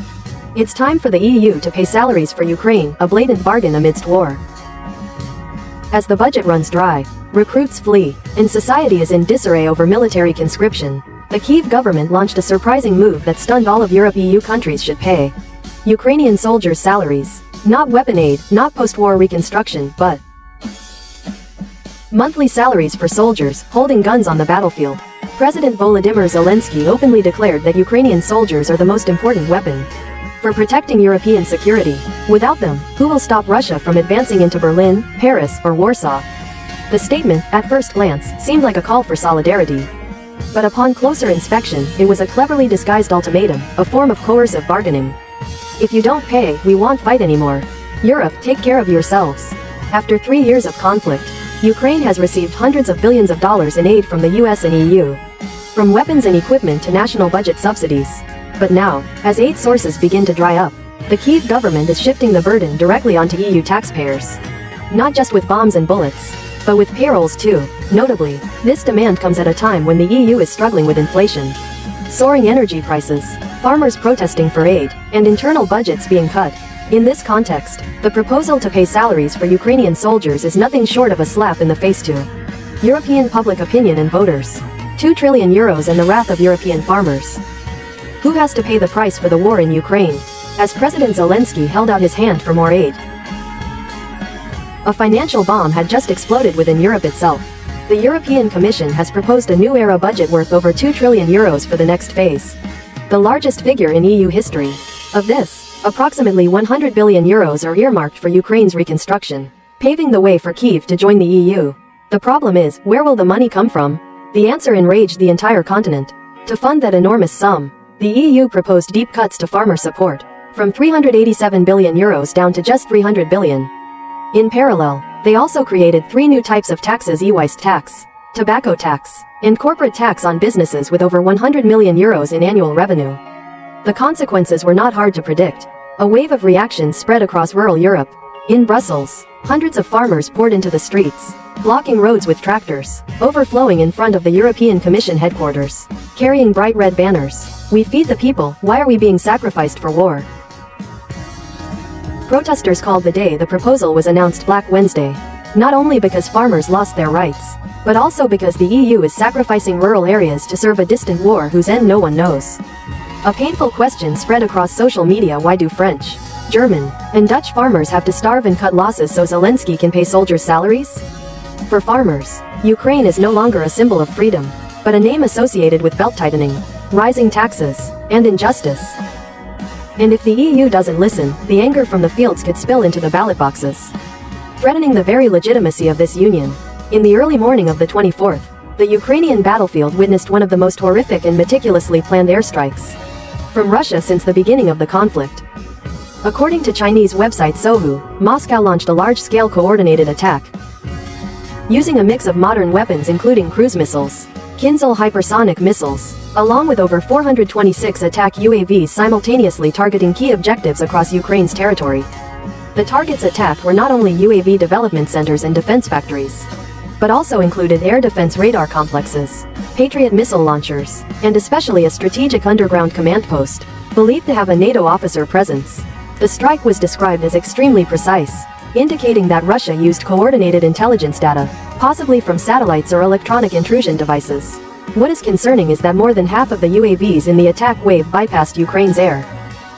It's time for the EU to pay salaries for Ukraine, a blatant bargain amidst war. As the budget runs dry, recruits flee, and society is in disarray over military conscription, the Kyiv government launched a surprising move that stunned all of Europe. EU countries should pay Ukrainian soldiers' salaries, not weapon aid, not post-war reconstruction, but monthly salaries for soldiers holding guns on the battlefield. President Volodymyr Zelensky openly declared that Ukrainian soldiers are the most important weapon for protecting European security. Without them, who will stop Russia from advancing into Berlin, Paris, or Warsaw? The statement, at first glance, seemed like a call for solidarity. But upon closer inspection, it was a cleverly disguised ultimatum, a form of coercive bargaining. If you don't pay, we won't fight anymore. Europe, take care of yourselves. After 3 years of conflict, Ukraine has received hundreds of billions of dollars in aid from the US and EU. From weapons and equipment to national budget subsidies. But now, as aid sources begin to dry up, the Kyiv government is shifting the burden directly onto EU taxpayers. Not just with bombs and bullets, but with payrolls too. Notably, this demand comes at a time when the EU is struggling with inflation, soaring energy prices, farmers protesting for aid, and internal budgets being cut. In this context, the proposal to pay salaries for Ukrainian soldiers is nothing short of a slap in the face to European public opinion and voters. 2 trillion euros and the wrath of European farmers. Who has to pay the price for the war in Ukraine? As President Zelensky held out his hand for more aid, a financial bomb had just exploded within Europe itself. The European Commission has proposed a new era budget worth over 2 trillion euros for the next phase, the largest figure in EU history. Of this, approximately 100 billion euros are earmarked for Ukraine's reconstruction, paving the way for Kyiv to join the EU. The problem is, where will the money come from? The answer enraged the entire continent. To fund that enormous sum, the EU proposed deep cuts to farmer support, from 387 billion euros down to just 300 billion. In parallel, they also created 3 new types of taxes: e-waste tax, tobacco tax, and corporate tax on businesses with over 100 million euros in annual revenue. The consequences were not hard to predict. A wave of reactions spread across rural Europe. In Brussels, hundreds of farmers poured into the streets, blocking roads with tractors, overflowing in front of the European Commission headquarters, carrying bright red banners. We feed the people, why are we being sacrificed for war? Protesters called the day the proposal was announced Black Wednesday, not only because farmers lost their rights, but also because the EU is sacrificing rural areas to serve a distant war whose end no one knows. A painful question spread across social media: why do French, German, and Dutch farmers have to starve and cut losses so Zelensky can pay soldiers' salaries? For farmers, Ukraine is no longer a symbol of freedom, but a name associated with belt-tightening, rising taxes, and injustice. And if the EU doesn't listen, the anger from the fields could spill into the ballot boxes, threatening the very legitimacy of this union. In the early morning of the 24th, the Ukrainian battlefield witnessed one of the most horrific and meticulously planned airstrikes from Russia since the beginning of the conflict. According to Chinese website Sohu, Moscow launched a large-scale coordinated attack, using a mix of modern weapons including cruise missiles, Kinzhal hypersonic missiles, along with over 426 attack UAVs simultaneously targeting key objectives across Ukraine's territory. The targets attacked were not only UAV development centers and defense factories, but also included air defense radar complexes, Patriot missile launchers, and especially a strategic underground command post, believed to have a NATO officer presence. The strike was described as extremely precise, indicating that Russia used coordinated intelligence data, possibly from satellites or electronic intrusion devices. What is concerning is that more than half of the UAVs in the attack wave bypassed Ukraine's air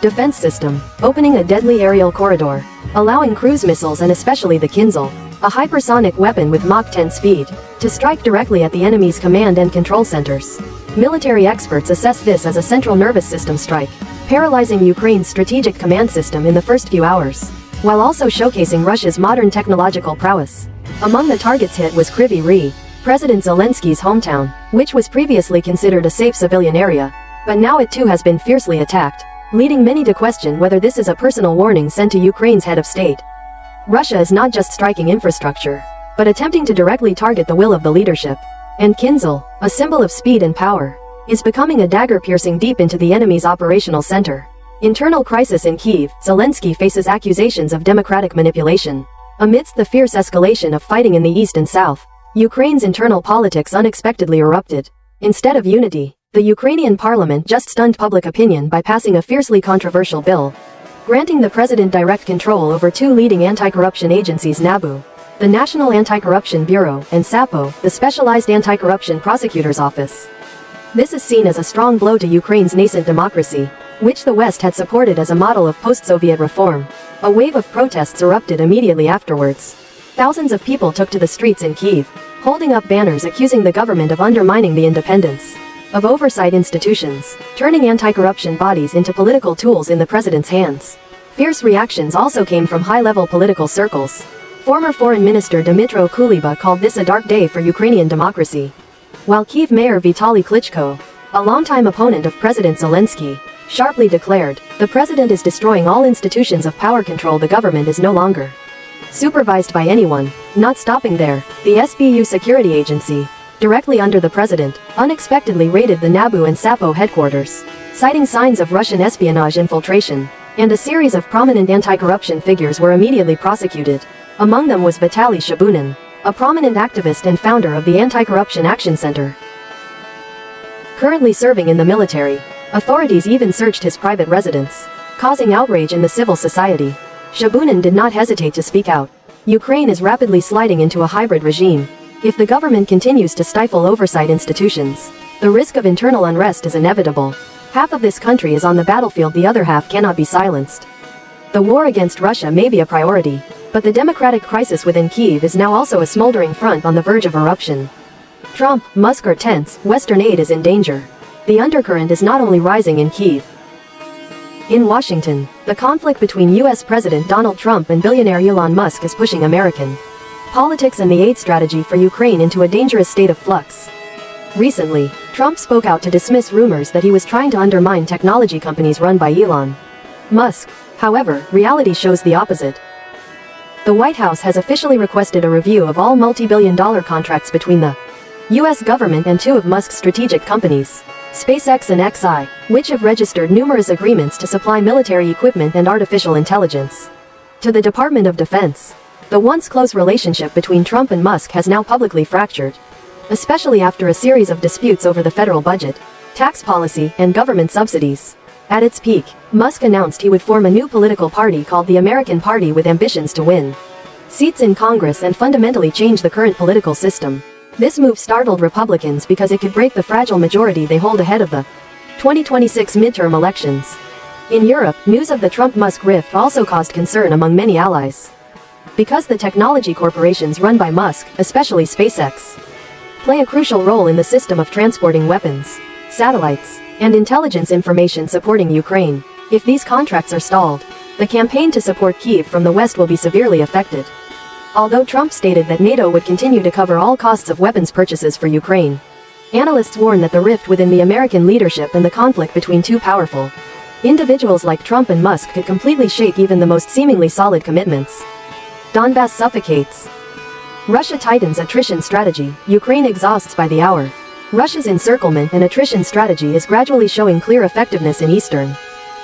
defense system, opening a deadly aerial corridor, allowing cruise missiles and especially the Kinzhal, a hypersonic weapon with Mach 10 speed, to strike directly at the enemy's command and control centers. Military experts assess this as a central nervous system strike, paralyzing Ukraine's strategic command system in the first few hours, while also showcasing Russia's modern technological prowess. Among the targets hit was Kryvyi Rih, President Zelensky's hometown, which was previously considered a safe civilian area, but now it too has been fiercely attacked, leading many to question whether this is a personal warning sent to Ukraine's head of state. Russia is not just striking infrastructure, but attempting to directly target the will of the leadership. And Kinzhal, a symbol of speed and power, is becoming a dagger piercing deep into the enemy's operational center. Internal crisis in Kyiv, Zelensky faces accusations of democratic manipulation. Amidst the fierce escalation of fighting in the east and south, Ukraine's internal politics unexpectedly erupted. Instead of unity, the Ukrainian parliament just stunned public opinion by passing a fiercely controversial bill, granting the president direct control over two leading anti-corruption agencies, NABU, the National Anti-Corruption Bureau, and SAPO, the Specialized Anti-Corruption Prosecutor's Office. This is seen as a strong blow to Ukraine's nascent democracy, which the West had supported as a model of post-Soviet reform. A wave of protests erupted immediately afterwards. Thousands of people took to the streets in Kyiv, holding up banners accusing the government of undermining the independence of oversight institutions, turning anti-corruption bodies into political tools in the president's hands. Fierce reactions also came from high-level political circles. Former Foreign Minister Dmytro Kuleba called this a dark day for Ukrainian democracy, while Kyiv Mayor Vitaly Klitschko, a longtime opponent of President Zelensky, sharply declared, "The president is destroying all institutions of power control. The government is no longer supervised by anyone." Not stopping there, the SBU security agency, directly under the president, unexpectedly raided the NABU and SAPO headquarters, citing signs of Russian espionage infiltration, and a series of prominent anti-corruption figures were immediately prosecuted. Among them was Vitaly Shabunin, a prominent activist and founder of the Anti-Corruption Action Center. Currently serving in the military, authorities even searched his private residence, causing outrage in the civil society. Shabunin did not hesitate to speak out. Ukraine is rapidly sliding into a hybrid regime. If the government continues to stifle oversight institutions, the risk of internal unrest is inevitable. Half of this country is on the battlefield, the other half cannot be silenced. The war against Russia may be a priority, but the democratic crisis within Kyiv is now also a smoldering front on the verge of eruption. Trump, Musk are tense, Western aid is in danger. The undercurrent is not only rising in Kyiv. In Washington, the conflict between U.S. President Donald Trump and billionaire Elon Musk is pushing American politics and the aid strategy for Ukraine into a dangerous state of flux. Recently, Trump spoke out to dismiss rumors that he was trying to undermine technology companies run by Elon Musk. However, reality shows the opposite. The White House has officially requested a review of all multi-billion-dollar contracts between the U.S. government and two of Musk's strategic companies, SpaceX and XI, which have registered numerous agreements to supply military equipment and artificial intelligence to the Department of Defense. The once close relationship between Trump and Musk has now publicly fractured, especially after a series of disputes over the federal budget, tax policy, and government subsidies. At its peak, Musk announced he would form a new political party called the American Party with ambitions to win seats in Congress and fundamentally change the current political system. This move startled Republicans because it could break the fragile majority they hold ahead of the 2026 midterm elections. In Europe, news of the Trump-Musk rift also caused concern among many allies, because the technology corporations run by Musk, especially SpaceX, play a crucial role in the system of transporting weapons, satellites, and intelligence information supporting Ukraine. If these contracts are stalled, the campaign to support Kyiv from the West will be severely affected. Although Trump stated that NATO would continue to cover all costs of weapons purchases for Ukraine, analysts warn that the rift within the American leadership and the conflict between two powerful individuals like Trump and Musk could completely shake even the most seemingly solid commitments. Donbas suffocates. Russia tightens attrition strategy, Ukraine exhausts by the hour. Russia's encirclement and attrition strategy is gradually showing clear effectiveness in eastern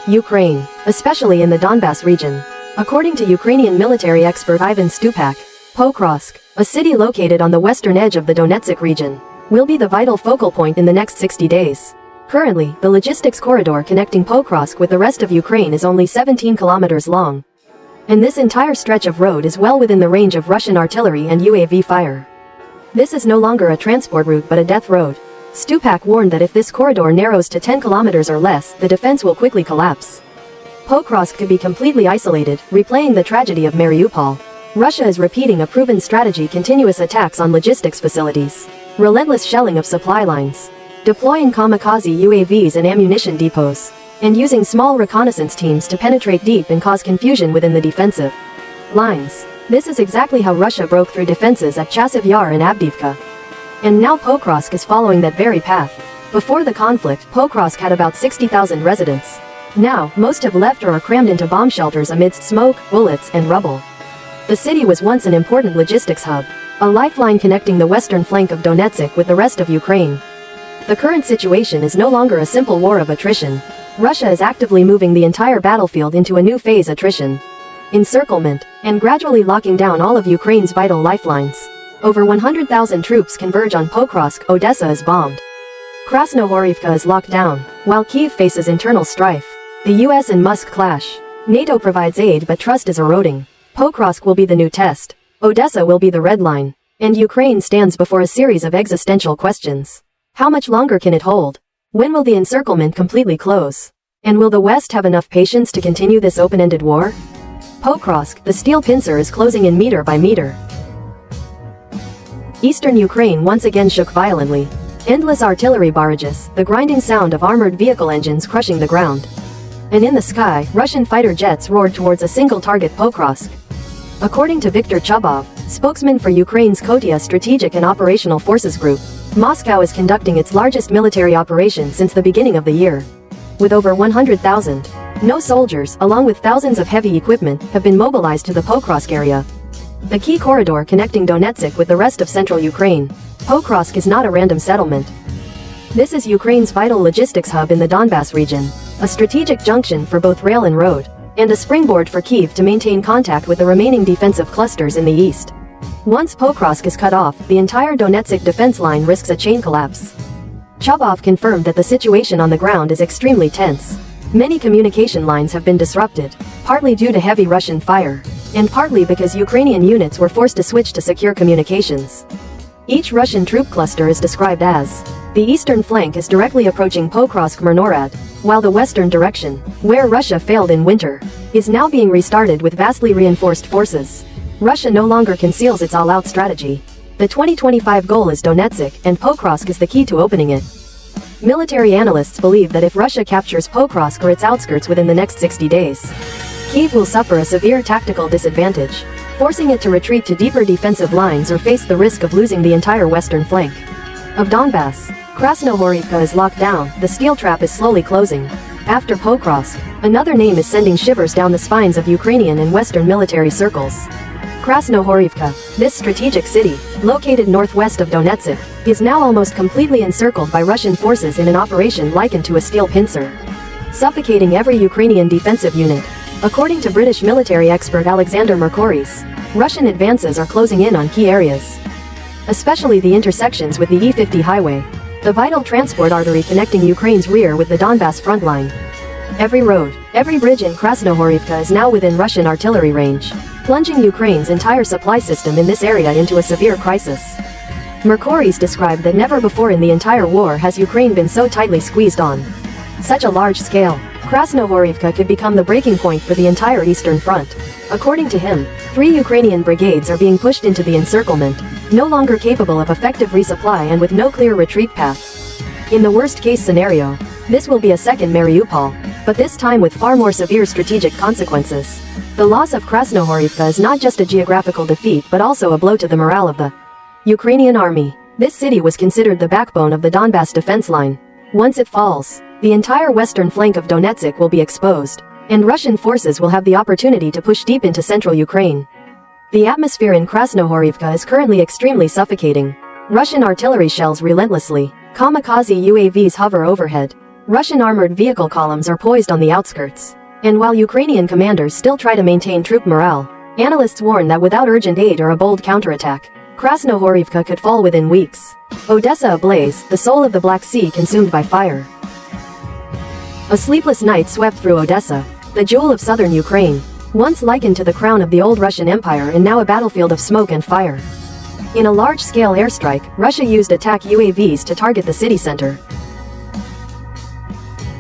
Ukraine, especially in the Donbas region. According to Ukrainian military expert Ivan Stupak, Pokrovsk, a city located on the western edge of the Donetsk region, will be the vital focal point in the next 60 days. Currently, the logistics corridor connecting Pokrovsk with the rest of Ukraine is only 17 kilometers long. And this entire stretch of road is well within the range of Russian artillery and UAV fire. This is no longer a transport route but a death road. Stupak warned that if this corridor narrows to 10 kilometers or less, the defense will quickly collapse. Pokrovsk could be completely isolated, replaying the tragedy of Mariupol. Russia is repeating a proven strategy: continuous attacks on logistics facilities, relentless shelling of supply lines, deploying kamikaze UAVs and ammunition depots, and using small reconnaissance teams to penetrate deep and cause confusion within the defensive lines. This is exactly how Russia broke through defenses at Chasiv Yar and Avdiivka. And now Pokrovsk is following that very path. Before the conflict, Pokrovsk had about 60,000 residents. Now, most have left or are crammed into bomb shelters amidst smoke, bullets, and rubble. The city was once an important logistics hub, a lifeline connecting the western flank of Donetsk with the rest of Ukraine. The current situation is no longer a simple war of attrition. Russia is actively moving the entire battlefield into a new phase: attrition, encirclement, and gradually locking down all of Ukraine's vital lifelines. Over 100,000 troops converge on Pokrovsk. Odessa is bombed. Krasnohorivka is locked down, while Kyiv faces internal strife. The US and Musk clash. NATO provides aid but trust is eroding. Pokrovsk will be the new test. Odessa will be the red line. And Ukraine stands before a series of existential questions. How much longer can it hold? When will the encirclement completely close? And will the West have enough patience to continue this open-ended war? Pokrovsk, the steel pincer is closing in meter by meter. Eastern Ukraine once again shook violently. Endless artillery barrages, the grinding sound of armored vehicle engines crushing the ground. And in the sky, Russian fighter jets roared towards a single target: Pokrovsk. According to Viktor Chubov, spokesman for Ukraine's Kotia Strategic and Operational Forces Group, Moscow is conducting its largest military operation since the beginning of the year. With over 100,000 no soldiers, along with thousands of heavy equipment, have been mobilized to the Pokrovsk area, the key corridor connecting Donetsk with the rest of central Ukraine. Pokrovsk is not a random settlement. This is Ukraine's vital logistics hub in the Donbas region, a strategic junction for both rail and road, and a springboard for Kyiv to maintain contact with the remaining defensive clusters in the east. Once Pokrovsk is cut off, the entire Donetsk defense line risks a chain collapse. Chubov confirmed that the situation on the ground is extremely tense. Many communication lines have been disrupted, partly due to heavy Russian fire, and partly because Ukrainian units were forced to switch to secure communications. Each Russian troop cluster is described as: the eastern flank is directly approaching Pokrovsk-Mirnorad, while the western direction, where Russia failed in winter, is now being restarted with vastly reinforced forces. Russia no longer conceals its all-out strategy. The 2025 goal is Donetsk, and Pokrovsk is the key to opening it. Military analysts believe that if Russia captures Pokrovsk or its outskirts within the next 60 days, Kyiv will suffer a severe tactical disadvantage, forcing it to retreat to deeper defensive lines or face the risk of losing the entire western flank of Donbas. Krasnohorivka is locked down, the steel trap is slowly closing. After Pokrovsk, another name is sending shivers down the spines of Ukrainian and Western military circles. Krasnohorivka, this strategic city, located northwest of Donetsk, is now almost completely encircled by Russian forces in an operation likened to a steel pincer, suffocating every Ukrainian defensive unit. According to British military expert Alexander Mercouris, Russian advances are closing in on key areas, especially the intersections with the E50 highway, the vital transport artery connecting Ukraine's rear with the Donbas front line. Every road, every bridge in Krasnohorivka is now within Russian artillery range, plunging Ukraine's entire supply system in this area into a severe crisis. Mercouris described that never before in the entire war has Ukraine been so tightly squeezed on such a large scale. Krasnohorivka could become the breaking point for the entire eastern front. According to him, 3 Ukrainian brigades are being pushed into the encirclement, no longer capable of effective resupply and with no clear retreat path. In the worst-case scenario, this will be a second Mariupol, but this time with far more severe strategic consequences. The loss of Krasnohorivka is not just a geographical defeat but also a blow to the morale of the Ukrainian army. This city was considered the backbone of the Donbas defense line. Once it falls, the entire western flank of Donetsk will be exposed, and Russian forces will have the opportunity to push deep into central Ukraine. The atmosphere in Krasnohorivka is currently extremely suffocating. Russian artillery shells relentlessly, kamikaze UAVs hover overhead, Russian armored vehicle columns are poised on the outskirts, And while Ukrainian commanders still try to maintain troop morale, analysts warn that without urgent aid or a bold counterattack, Krasnohorivka could fall within weeks. Odessa ablaze, the soul of the Black Sea consumed by fire. A sleepless night swept through Odessa, the jewel of southern Ukraine, once likened to the crown of the old Russian Empire and now a battlefield of smoke and fire. In a large-scale airstrike, Russia used attack UAVs to target the city center.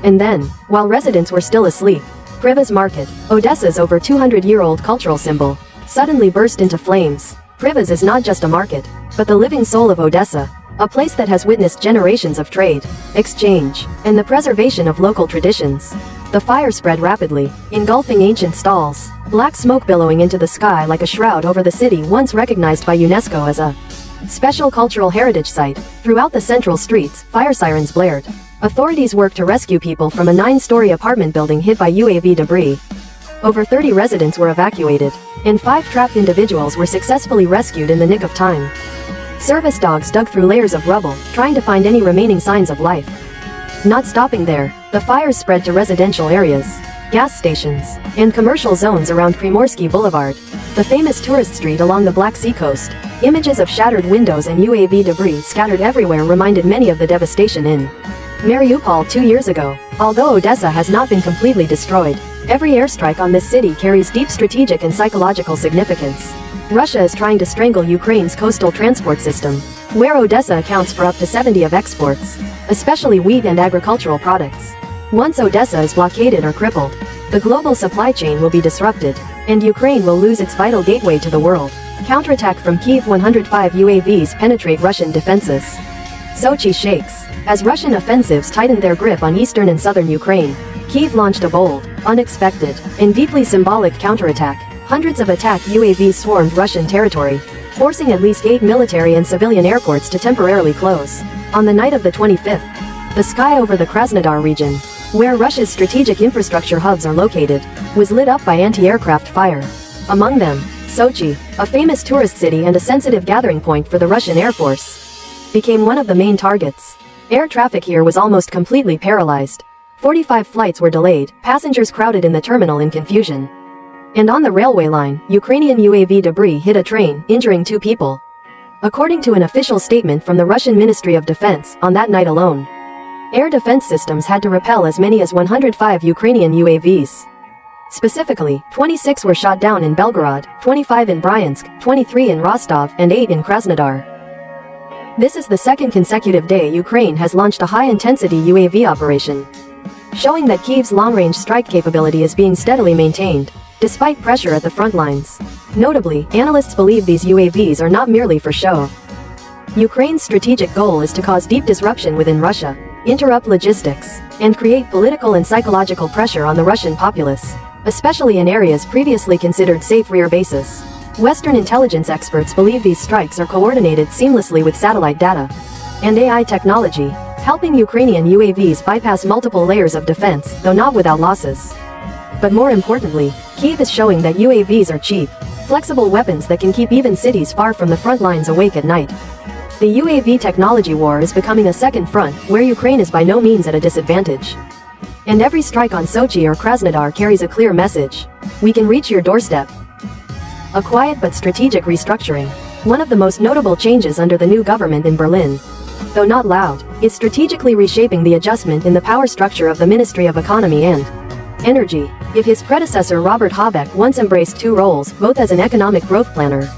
And then, while residents were still asleep, Priva's market, Odessa's over 200-year-old cultural symbol, suddenly burst into flames. Priva's is not just a market, but the living soul of Odessa, a place that has witnessed generations of trade, exchange, and the preservation of local traditions. The fire spread rapidly, engulfing ancient stalls, black smoke billowing into the sky like a shroud over the city once recognized by UNESCO as a special cultural heritage site. Throughout the central streets, fire sirens blared. Authorities worked to rescue people from a 9-story apartment building hit by UAV debris. Over 30 residents were evacuated, and 5 trapped individuals were successfully rescued in the nick of time. Service dogs dug through layers of rubble, trying to find any remaining signs of life. Not stopping there, the fires spread to residential areas, gas stations, and commercial zones around Primorsky Boulevard, the famous tourist street along the Black Sea coast. Images of shattered windows and UAV debris scattered everywhere reminded many of the devastation in Mariupol 2 years ago. Although Odessa has not been completely destroyed, every airstrike on this city carries deep strategic and psychological significance. Russia is trying to strangle Ukraine's coastal transport system, where Odessa accounts for up to 70% of exports, especially wheat and agricultural products. Once Odessa is blockaded or crippled, the global supply chain will be disrupted, and Ukraine will lose its vital gateway to the world. Counterattack from Kyiv. 105 UAVs penetrate Russian defenses. Sochi shakes. As Russian offensives tightened their grip on eastern and southern Ukraine, Kyiv launched a bold, unexpected, and deeply symbolic counterattack. Hundreds of attack UAVs swarmed Russian territory, forcing at least 8 military and civilian airports to temporarily close. On the night of the 25th, the sky over the Krasnodar region, where Russia's strategic infrastructure hubs are located, was lit up by anti-aircraft fire. Among them, Sochi, a famous tourist city and a sensitive gathering point for the Russian Air Force, became one of the main targets. Air traffic here was almost completely paralyzed. 45 flights were delayed, passengers crowded in the terminal in confusion. And on the railway line, Ukrainian UAV debris hit a train, injuring 2 people. According to an official statement from the Russian Ministry of Defense, on that night alone, air defense systems had to repel as many as 105 Ukrainian UAVs. Specifically, 26 were shot down in Belgorod, 25 in Bryansk, 23 in Rostov, and 8 in Krasnodar. This is the second consecutive day Ukraine has launched a high-intensity UAV operation, showing that Kyiv's long-range strike capability is being steadily maintained, despite pressure at the front lines. Notably, analysts believe these UAVs are not merely for show. Ukraine's strategic goal is to cause deep disruption within Russia, interrupt logistics, and create political and psychological pressure on the Russian populace, especially in areas previously considered safe rear bases. Western intelligence experts believe these strikes are coordinated seamlessly with satellite data and AI technology, helping Ukrainian UAVs bypass multiple layers of defense, though not without losses. But more importantly, Kyiv is showing that UAVs are cheap, flexible weapons that can keep even cities far from the front lines awake at night. The UAV technology war is becoming a second front, where Ukraine is by no means at a disadvantage. And every strike on Sochi or Krasnodar carries a clear message: we can reach your doorstep. A quiet but strategic restructuring, one of the most notable changes under the new government in Berlin. Though not loud, is strategically reshaping the adjustment in the power structure of the Ministry of Economy and Energy. If his predecessor Robert Habeck once embraced 2 roles, both as an economic growth planner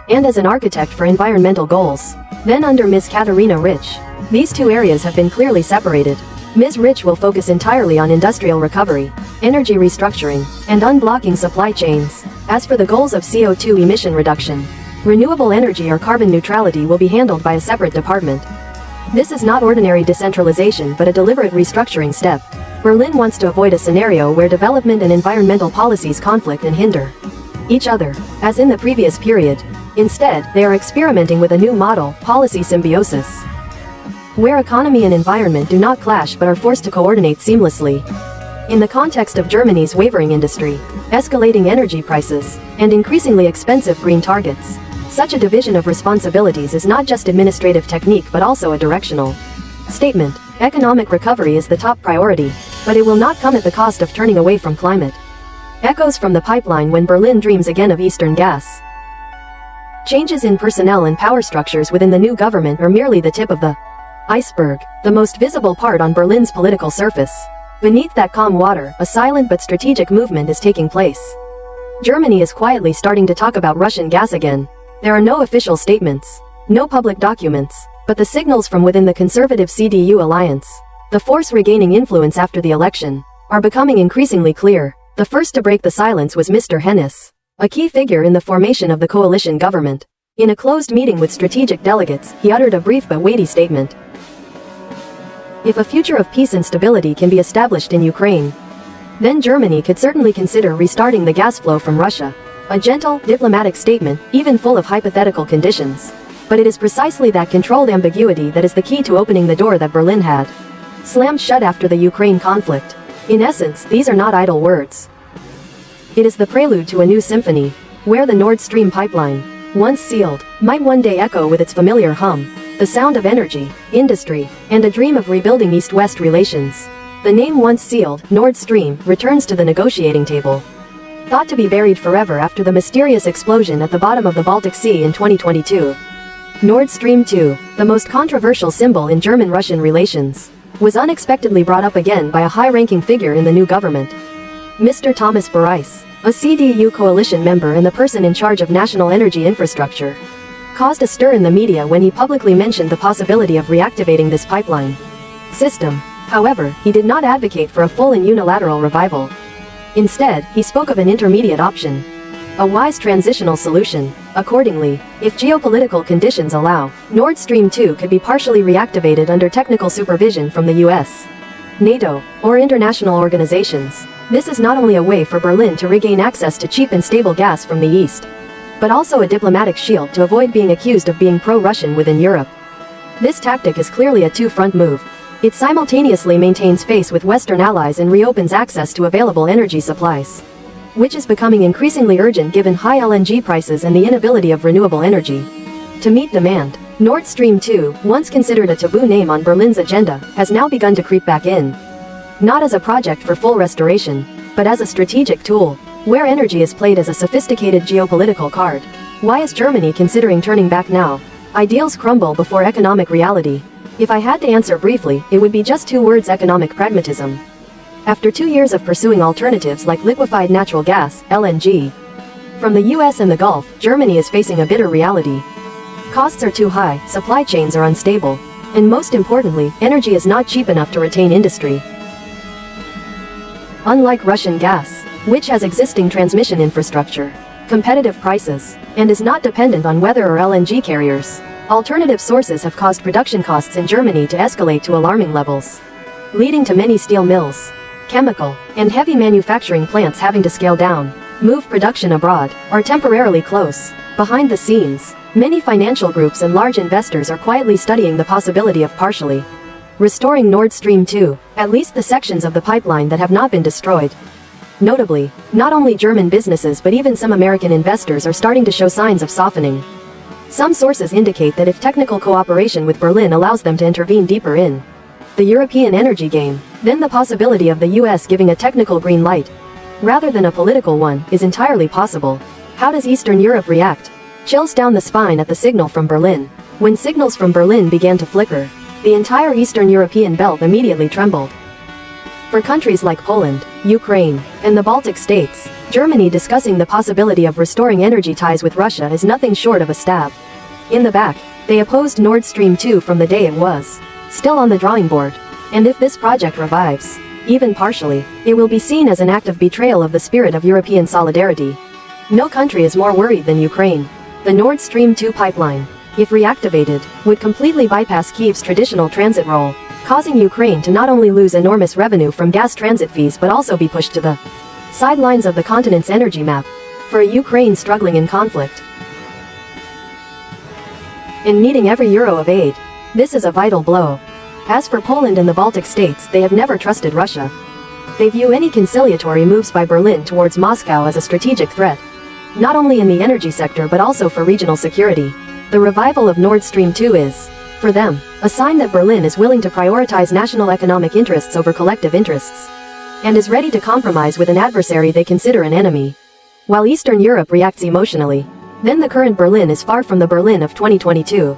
and as an architect for environmental goals, then under Ms. Katarina Rich, these 2 areas have been clearly separated. Ms. Rich will focus entirely on industrial recovery, energy restructuring, and unblocking supply chains. As for the goals of CO2 emission reduction, renewable energy or carbon neutrality will be handled by a separate department. This is not ordinary decentralization but a deliberate restructuring step. Berlin wants to avoid a scenario where development and environmental policies conflict and hinder each other, as in the previous period. Instead, they are experimenting with a new model, policy symbiosis, where economy and environment do not clash but are forced to coordinate seamlessly. In the context of Germany's wavering industry, escalating energy prices, and increasingly expensive green targets, such a division of responsibilities is not just administrative technique but also a directional statement. Economic recovery is the top priority. But it will not come at the cost of turning away from climate. Echoes from the pipeline when Berlin dreams again of Eastern gas. Changes in personnel and power structures within the new government are merely the tip of the iceberg, the most visible part on Berlin's political surface. Beneath that calm water, a silent but strategic movement is taking place. Germany is quietly starting to talk about Russian gas again. There are no official statements, no public documents, but the signals from within the conservative CDU alliance, the force regaining influence after the election, are becoming increasingly clear. The first to break the silence was Mr. Hennis, a key figure in the formation of the coalition government. In a closed meeting with strategic delegates, he uttered a brief but weighty statement. If a future of peace and stability can be established in Ukraine, then Germany could certainly consider restarting the gas flow from Russia. A gentle, diplomatic statement, even full of hypothetical conditions. But it is precisely that controlled ambiguity that is the key to opening the door that Berlin had slammed shut after the Ukraine conflict. In essence, these are not idle words. It is the prelude to a new symphony, where the Nord Stream pipeline, once sealed, might one day echo with its familiar hum, the sound of energy, industry, and a dream of rebuilding East-West relations. The name once sealed, Nord Stream, returns to the negotiating table. Thought to be buried forever after the mysterious explosion at the bottom of the Baltic Sea in 2022. Nord Stream 2, the most controversial symbol in German-Russian relations, was unexpectedly brought up again by a high-ranking figure in the new government. Mr. Thomas Bareis, a CDU coalition member and the person in charge of national energy infrastructure, caused a stir in the media when he publicly mentioned the possibility of reactivating this pipeline system. However, he did not advocate for a full and unilateral revival. Instead, he spoke of an intermediate option, a wise transitional solution. Accordingly, if geopolitical conditions allow, Nord Stream 2 could be partially reactivated under technical supervision from the US, NATO, or international organizations. This is not only a way for Berlin to regain access to cheap and stable gas from the East, but also a diplomatic shield to avoid being accused of being pro-Russian within Europe. This tactic is clearly a two-front move. It simultaneously maintains face with Western allies and reopens access to available energy supplies, which is becoming increasingly urgent given high LNG prices and the inability of renewable energy to meet demand. Nord Stream 2, once considered a taboo name on Berlin's agenda, has now begun to creep back in. Not as a project for full restoration, but as a strategic tool, where energy is played as a sophisticated geopolitical card. Why is Germany considering turning back now? Ideals crumble before economic reality. If I had to answer briefly, it would be just two words: economic pragmatism. After 2 years of pursuing alternatives like liquefied natural gas, LNG, from the US and the Gulf, Germany is facing a bitter reality. Costs are too high, supply chains are unstable, and most importantly, energy is not cheap enough to retain industry. Unlike Russian gas, which has existing transmission infrastructure, competitive prices, and is not dependent on weather or LNG carriers, alternative sources have caused production costs in Germany to escalate to alarming levels, leading to many steel mills, chemical, and heavy manufacturing plants having to scale down, move production abroad, or temporarily close. Behind the scenes, many financial groups and large investors are quietly studying the possibility of partially restoring Nord Stream 2, at least the sections of the pipeline that have not been destroyed. Notably, not only German businesses but even some American investors are starting to show signs of softening. Some sources indicate that if technical cooperation with Berlin allows them to intervene deeper in the European energy game, then the possibility of the US giving a technical green light, rather than a political one, is entirely possible. How does Eastern Europe react? Chills down the spine at the signal from Berlin. When signals from Berlin began to flicker, the entire Eastern European belt immediately trembled. For countries like Poland, Ukraine, and the Baltic states, Germany discussing the possibility of restoring energy ties with Russia is nothing short of a stab in the back. They opposed Nord Stream 2 from the day it was still on the drawing board. And if this project revives, even partially, it will be seen as an act of betrayal of the spirit of European solidarity. No country is more worried than Ukraine. The Nord Stream 2 pipeline, if reactivated, would completely bypass Kyiv's traditional transit role, causing Ukraine to not only lose enormous revenue from gas transit fees but also be pushed to the sidelines of the continent's energy map. For a Ukraine struggling in conflict and needing every euro of aid, this is a vital blow. As for Poland and the Baltic states, they have never trusted Russia. They view any conciliatory moves by Berlin towards Moscow as a strategic threat, not only in the energy sector but also for regional security. The revival of Nord Stream 2 is For them, a sign that Berlin is willing to prioritize national economic interests over collective interests, and is ready to compromise with an adversary they consider an enemy. While Eastern Europe reacts emotionally, then the current Berlin is far from the Berlin of 2022.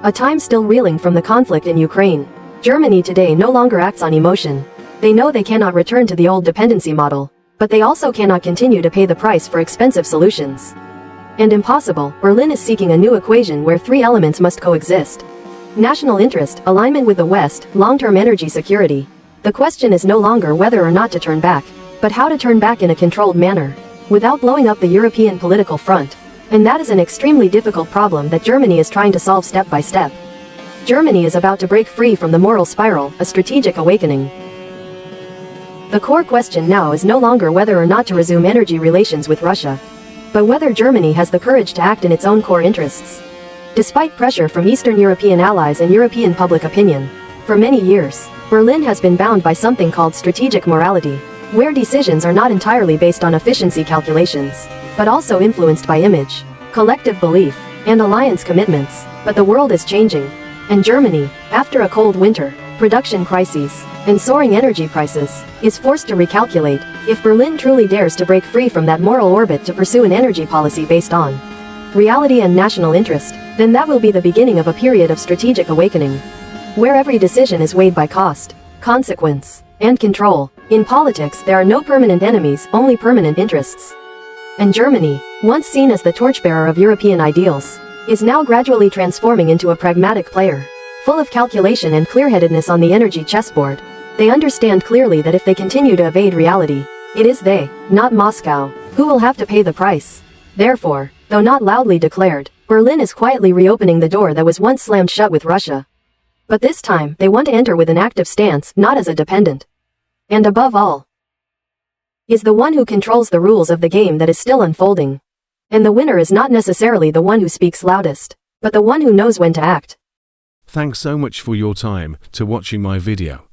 A time still reeling from the conflict in Ukraine. Germany today no longer acts on emotion. They know they cannot return to the old dependency model, but they also cannot continue to pay the price for expensive solutions. And impossible, Berlin is seeking a new equation where three elements must coexist. National interest, alignment with the West, long-term energy security. The question is no longer whether or not to turn back, but how to turn back in a controlled manner, without blowing up the European political front. And that is an extremely difficult problem that Germany is trying to solve step by step. Germany is about to break free from the moral spiral, a strategic awakening. The core question now is no longer whether or not to resume energy relations with Russia, but whether Germany has the courage to act in its own core interests. Despite pressure from Eastern European allies and European public opinion, for many years, Berlin has been bound by something called strategic morality, where decisions are not entirely based on efficiency calculations, but also influenced by image, collective belief, and alliance commitments. But the world is changing, and Germany, after a cold winter, production crises, and soaring energy prices, is forced to recalculate. If Berlin truly dares to break free from that moral orbit to pursue an energy policy based on reality and national interest, then that will be the beginning of a period of strategic awakening, where every decision is weighed by cost, consequence, and control. In politics, there are no permanent enemies, only permanent interests. And Germany, once seen as the torchbearer of European ideals, is now gradually transforming into a pragmatic player, full of calculation and clear-headedness on the energy chessboard. They understand clearly that if they continue to evade reality, it is they, not Moscow, who will have to pay the price. Therefore, though not loudly declared, Berlin is quietly reopening the door that was once slammed shut with Russia. But this time, they want to enter with an active stance, not as a dependent. And above all, is the one who controls the rules of the game that is still unfolding. And the winner is not necessarily the one who speaks loudest, but the one who knows when to act. Thanks so much for your time to watching my video.